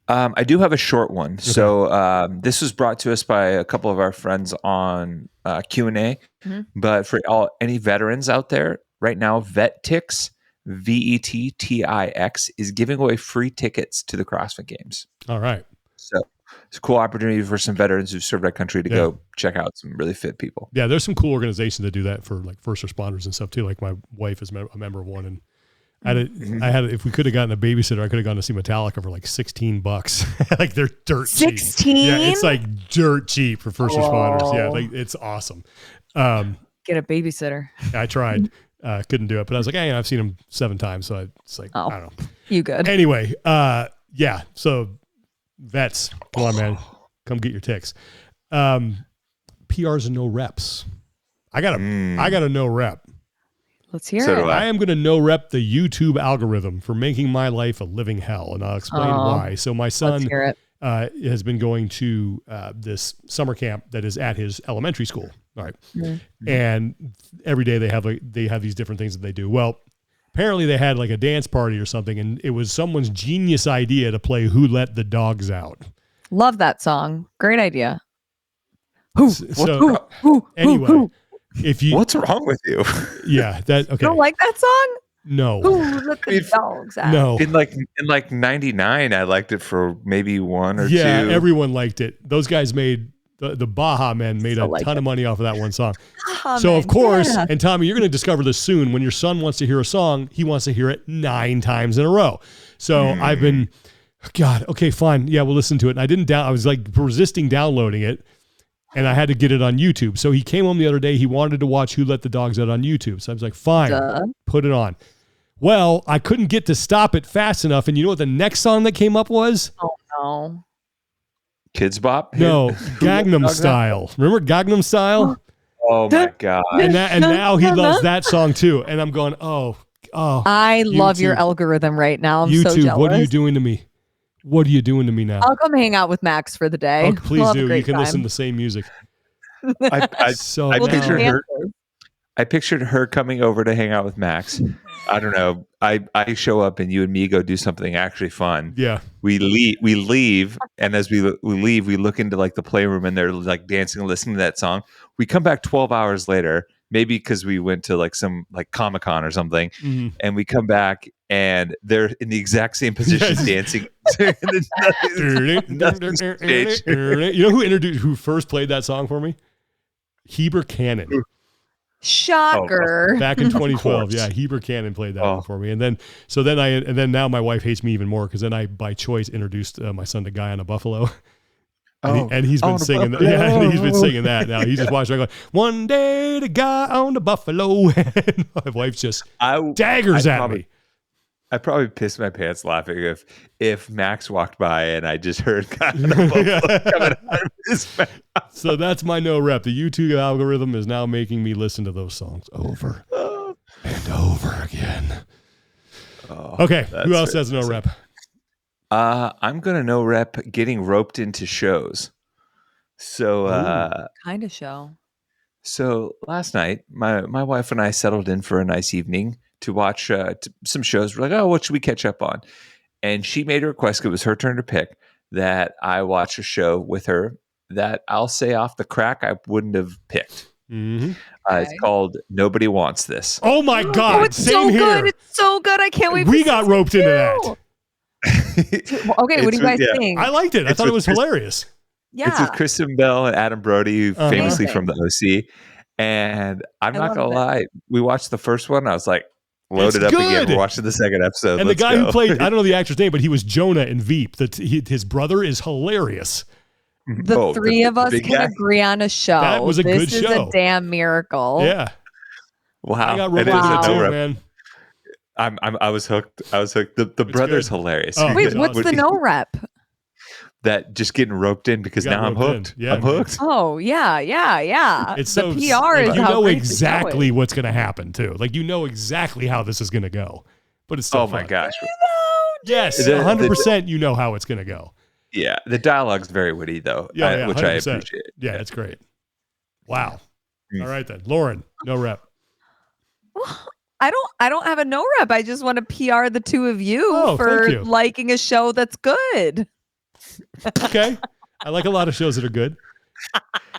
S3: I do have a short one. Okay. So this was brought to us by a couple of our friends on Q&A. Mm-hmm. But for any veterans out there right now, VetTix, VETTIX, is giving away free tickets to the CrossFit Games.
S1: All right.
S3: So it's a cool opportunity for some veterans who've served our country to go check out some really fit people.
S1: Yeah, there's some cool organizations that do that for like first responders and stuff too. Like my wife is a member of one, and I had if we could have gotten a babysitter, I could have gone to see Metallica for like $16. Like they're dirt cheap.
S2: 16?
S1: Yeah, it's like dirt cheap for first responders. Yeah, like it's awesome.
S2: Get a babysitter.
S1: I tried, couldn't do it, but I was like, hey, I've seen them 7 times, so it's like I don't know.
S2: You good?
S1: Anyway, yeah. So vets, come on, man, come get your ticks. PRs and no reps. I got a no rep.
S2: Let's hear it.
S1: I am going to no rep the YouTube algorithm for making my life a living hell, and I'll explain why. So my son has been going to this summer camp that is at his elementary school. All right, and every day they have these different things that they do. Well, apparently they had like a dance party or something, and it was someone's genius idea to play "Who Let the Dogs Out."
S2: Love that song. Great idea.
S1: Anyway.
S3: What's wrong with you?
S1: Yeah, that okay.
S2: You don't like that song?
S1: No.
S2: Who let the dogs out?
S1: No.
S3: In like 99, I liked it for maybe 1 or 2.
S1: Yeah, everyone liked it. Those guys made the Baja Men made a ton of money off of that one song. So of course, and Tommy, you're going to discover this soon. When your son wants to hear a song, he wants to hear it 9 times in a row. So I've been, God, okay, fine, yeah, we'll listen to it. And I was like resisting downloading it. And I had to get it on YouTube. So he came home the other day. He wanted to watch Who Let the Dogs Out on YouTube. So I was like, fine, put it on. Well, I couldn't get to stop it fast enough. And you know what the next song that came up was?
S2: Oh, no.
S3: Kids Bop?
S1: No, Gangnam Style. Remember Gangnam Style?
S3: Oh, my God.
S1: And now he loves that song, too. And I'm going, oh.
S2: I love your algorithm right now. I'm so jealous.
S1: What are you doing to me? What are you doing to me now?
S2: I'll come hang out with Max for the day.
S1: Oh, please do. You can listen to the same music.
S3: I pictured her coming over to hang out with Max. I don't know. I show up and you and me go do something actually fun.
S1: Yeah.
S3: We leave, and as we leave, we look into like the playroom and they're like dancing and listening to that song. We come back 12 hours later, maybe because we went to like some like Comic-Con or something, and we come back and they're in the exact same position dancing. You
S1: know who first played that song for me? Heber Cannon.
S2: Shocker.
S1: Back in 2012. Yeah, Heber Cannon played that one for me. And then now my wife hates me even more because then I by choice introduced my son to Guy on a Buffalo. And he's been singing that. Yeah, he's been singing that now. He's just watching going, one day the guy on the buffalo. And my wife just daggers at me.
S3: I'd probably piss my pants laughing if Max walked by and I just heard guy on the buffalo coming out of his mouth.
S1: So that's my no rep. The YouTube algorithm is now making me listen to those songs over and over again. Okay, who else has no rep?
S3: I'm gonna no rep getting roped into shows. So
S2: kind of show.
S3: So last night, my wife and I settled in for a nice evening to watch some shows. We're like, oh, what should we catch up on? And she made a request. It was her turn to pick that I watch a show with her that I'll say off the crack I wouldn't have picked.
S1: Mm-hmm.
S3: It's called Nobody Wants This.
S1: Oh my God!
S2: It's so good. It's so good. I can't wait.
S1: We got roped into that.
S2: Okay, what do you guys think?
S1: I liked it. I thought it was hilarious.
S2: Yeah,
S3: it's with Kristen Bell and Adam Brody, famously from the OC. And I'm not gonna lie, we watched the first one. I was like, loaded up again. We're watching the second episode.
S1: And the guy who played, I don't know the actor's name, but he was Jonah in Veep. His brother is hilarious.
S2: The three of us can agree on a show.
S1: That was a good show.
S2: This is a damn miracle.
S1: Yeah.
S3: Wow.
S1: I got roped into too, man.
S3: I was hooked. The brother's hilarious.
S2: Oh, wait, what's the no rep?
S3: That just getting roped in because now I'm hooked.
S1: Yeah,
S3: I'm hooked.
S2: Oh, yeah.
S1: It's
S2: the
S1: so
S2: PR is
S1: you
S2: how
S1: know
S2: great
S1: exactly what's going to happen too. Like you know exactly how this is going to go, but it's still fun.
S3: My gosh!
S1: Yes, 100%. You know how it's going to go.
S3: Yeah, the dialogue's very witty though.
S1: Yeah,
S3: which
S1: 100%.
S3: I appreciate.
S1: Yeah, it's great. Wow. All right then, Lauren, no rep.
S2: Well, I don't have a no rep. I just want to PR the two of you for liking a show that's good.
S1: Okay. I like a lot of shows that are good.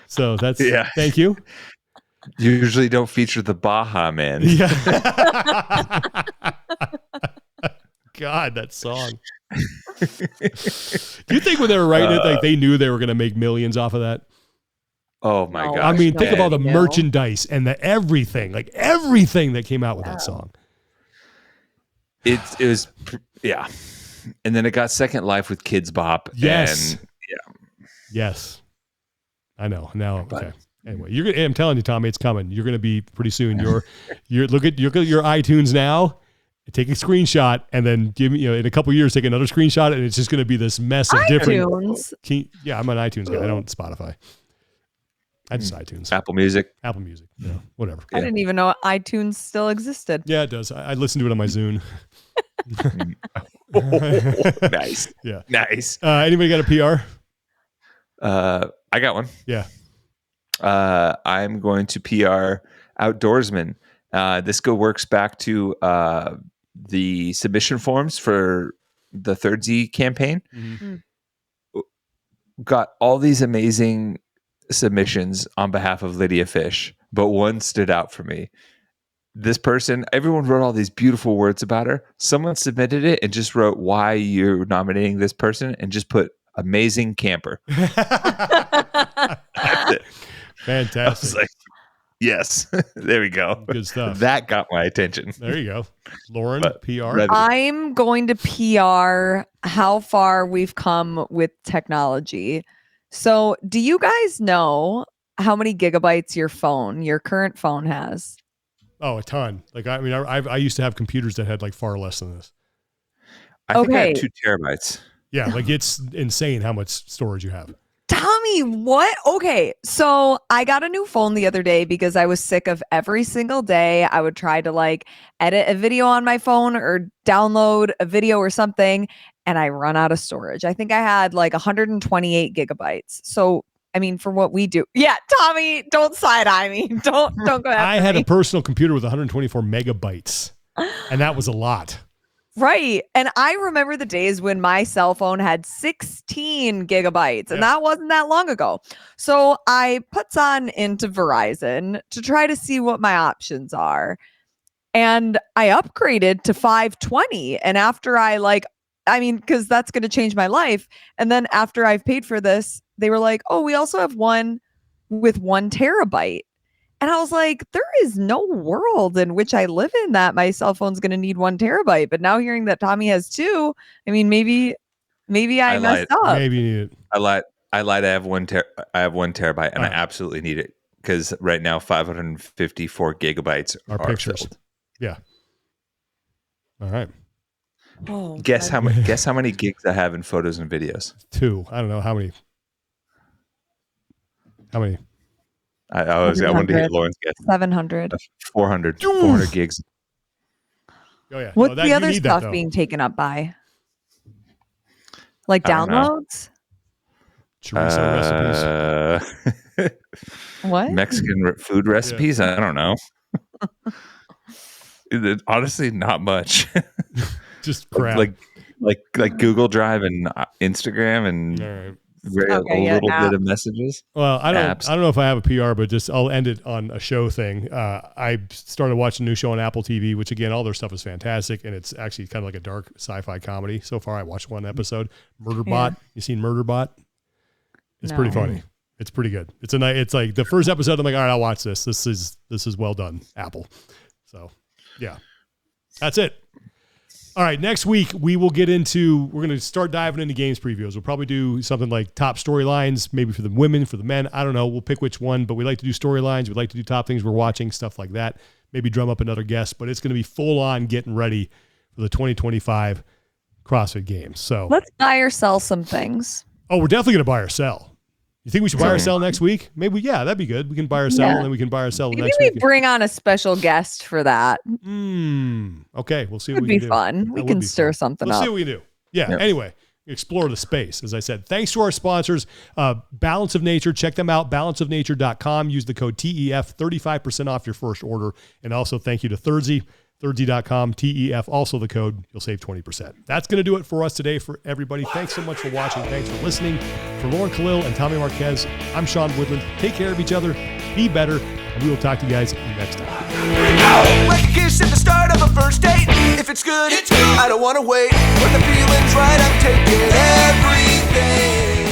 S1: So that's, thank you.
S3: You usually don't feature the Baja Man.
S1: Yeah. God, that song. Do you think when they were writing it, like they knew they were going to make millions off of that?
S3: Oh my God.
S1: I mean, think of all the merchandise and the everything that came out with that song.
S3: It was, and then it got second life with Kids Bop.
S1: Yes.
S3: And,
S1: yes. I know. Now, okay. Anyway, I'm telling you, Tommy, it's coming. You're going to be pretty soon. You're look at your iTunes now. Take a screenshot and then give me, in a couple of years, take another screenshot, and it's just going to be this mess of different. Yeah, I'm on iTunes guy. I don't Spotify. I just iTunes.
S3: Apple Music.
S1: Yeah, whatever.
S2: I didn't even know iTunes still existed.
S1: Yeah, it does. I listen to it on my Zune.
S3: Nice.
S1: Yeah.
S3: Nice.
S1: Anybody got a PR?
S3: I got one.
S1: Yeah.
S3: I'm going to PR Outdoorsman. This works back to the submission forms for the Third Z campaign. Mm-hmm. Got all these amazing submissions on behalf of Lydia Fish, but one stood out for me. This person, everyone wrote all these beautiful words about her. Someone submitted it and just wrote why you're nominating this person and just put amazing camper. That's it.
S1: Fantastic.
S3: I was like, yes, there we go.
S1: Good stuff.
S3: That got my attention.
S1: There you go. Lauren, PR.
S2: Ready. I'm going to PR how far we've come with technology. So do you guys know how many gigabytes your current phone has?
S1: Oh, a ton. Like, I mean, I used to have computers that had like far less than this.
S3: I think I had 2 terabytes.
S1: Yeah, like it's insane how much storage you have.
S2: Tommy, what? Okay, so I got a new phone the other day because I was sick of every single day I would try to like edit a video on my phone or download a video or something, and I run out of storage. I think I had like 128 gigabytes. So, I mean, for what we do. Yeah, Tommy, don't side-eye me. Don't go after
S1: I had a personal computer with 124 megabytes, and that was a lot.
S2: Right. And I remember the days when my cell phone had 16 gigabytes, and that wasn't that long ago. So I puts on into Verizon to try to see what my options are. And I upgraded to 520. And after because that's going to change my life. And then after I've paid for this, they were like, oh, we also have one with 1 terabyte. And I was like, there is no world in which I live in that my cell phone's going to need 1 terabyte. But now hearing that Tommy has 2, I mean, maybe I messed up.
S1: Maybe you need it.
S3: I lied. I have 1 terabyte, and I absolutely need it because right now 554 gigabytes are pictures. Filled.
S1: Yeah. All right.
S2: Oh,
S3: guess how many gigs I have in photos and videos?
S1: 2. I don't know how many. How many?
S3: I wanted to hit Lauren's guess.
S2: 700.
S3: 400 gigs.
S1: Oh yeah.
S2: What's the other stuff being taken up by? Like downloads?
S1: Chorizo
S3: recipes.
S2: What?
S3: Mexican food recipes? Yeah. I don't know. Honestly, not much.
S1: Just crap.
S3: Like Google Drive and Instagram and a little bit of messages.
S1: Well, I don't know if I have a PR, but I'll end it on a show thing. I started watching a new show on Apple TV, which again, all their stuff is fantastic, and it's actually kind of like a dark sci-fi comedy. So far, I watched 1 episode. Murderbot. You seen Murderbot? It's pretty funny. It's pretty good. It's like the first episode. I'm like, all right, I'll watch this. This is well done, Apple. So, yeah, that's it. All right, next week we're going to start diving into games previews. We'll probably do something like top storylines, maybe for the women, for the men. I don't know. We'll pick which one, but we like to do storylines. We like to do top things we're watching, stuff like that. Maybe drum up another guest, but it's going to be full on getting ready for the 2025 CrossFit Games. So
S2: let's buy or sell some things.
S1: Oh, we're definitely going to buy or sell. You think we should buy or sell next week? Maybe, that'd be good. We can buy or sell, and then we can buy or sell next week.
S2: Maybe we bring on a special guest for that.
S1: Okay, we'll see what we can do.
S2: It would be fun. We can stir something up.
S1: We'll see what we do. Yeah, Anyway, explore the space. As I said, thanks to our sponsors, Balance of Nature. Check them out, balanceofnature.com. Use the code TEF, 35% off your first order. And also thank you to Third Z Thirdzy.com, TEF, also the code. You'll save 20%. That's going to do it for us today for everybody. Thanks so much for watching. Thanks for listening. For Lauren Khalil and Tommy Marquez, I'm Sean Woodland. Take care of each other. Be better. And we will talk to you guys next time.
S5: Like a kiss at the start of a first date. If it's good, I don't want to wait. When the feeling's right, I'm taking everything.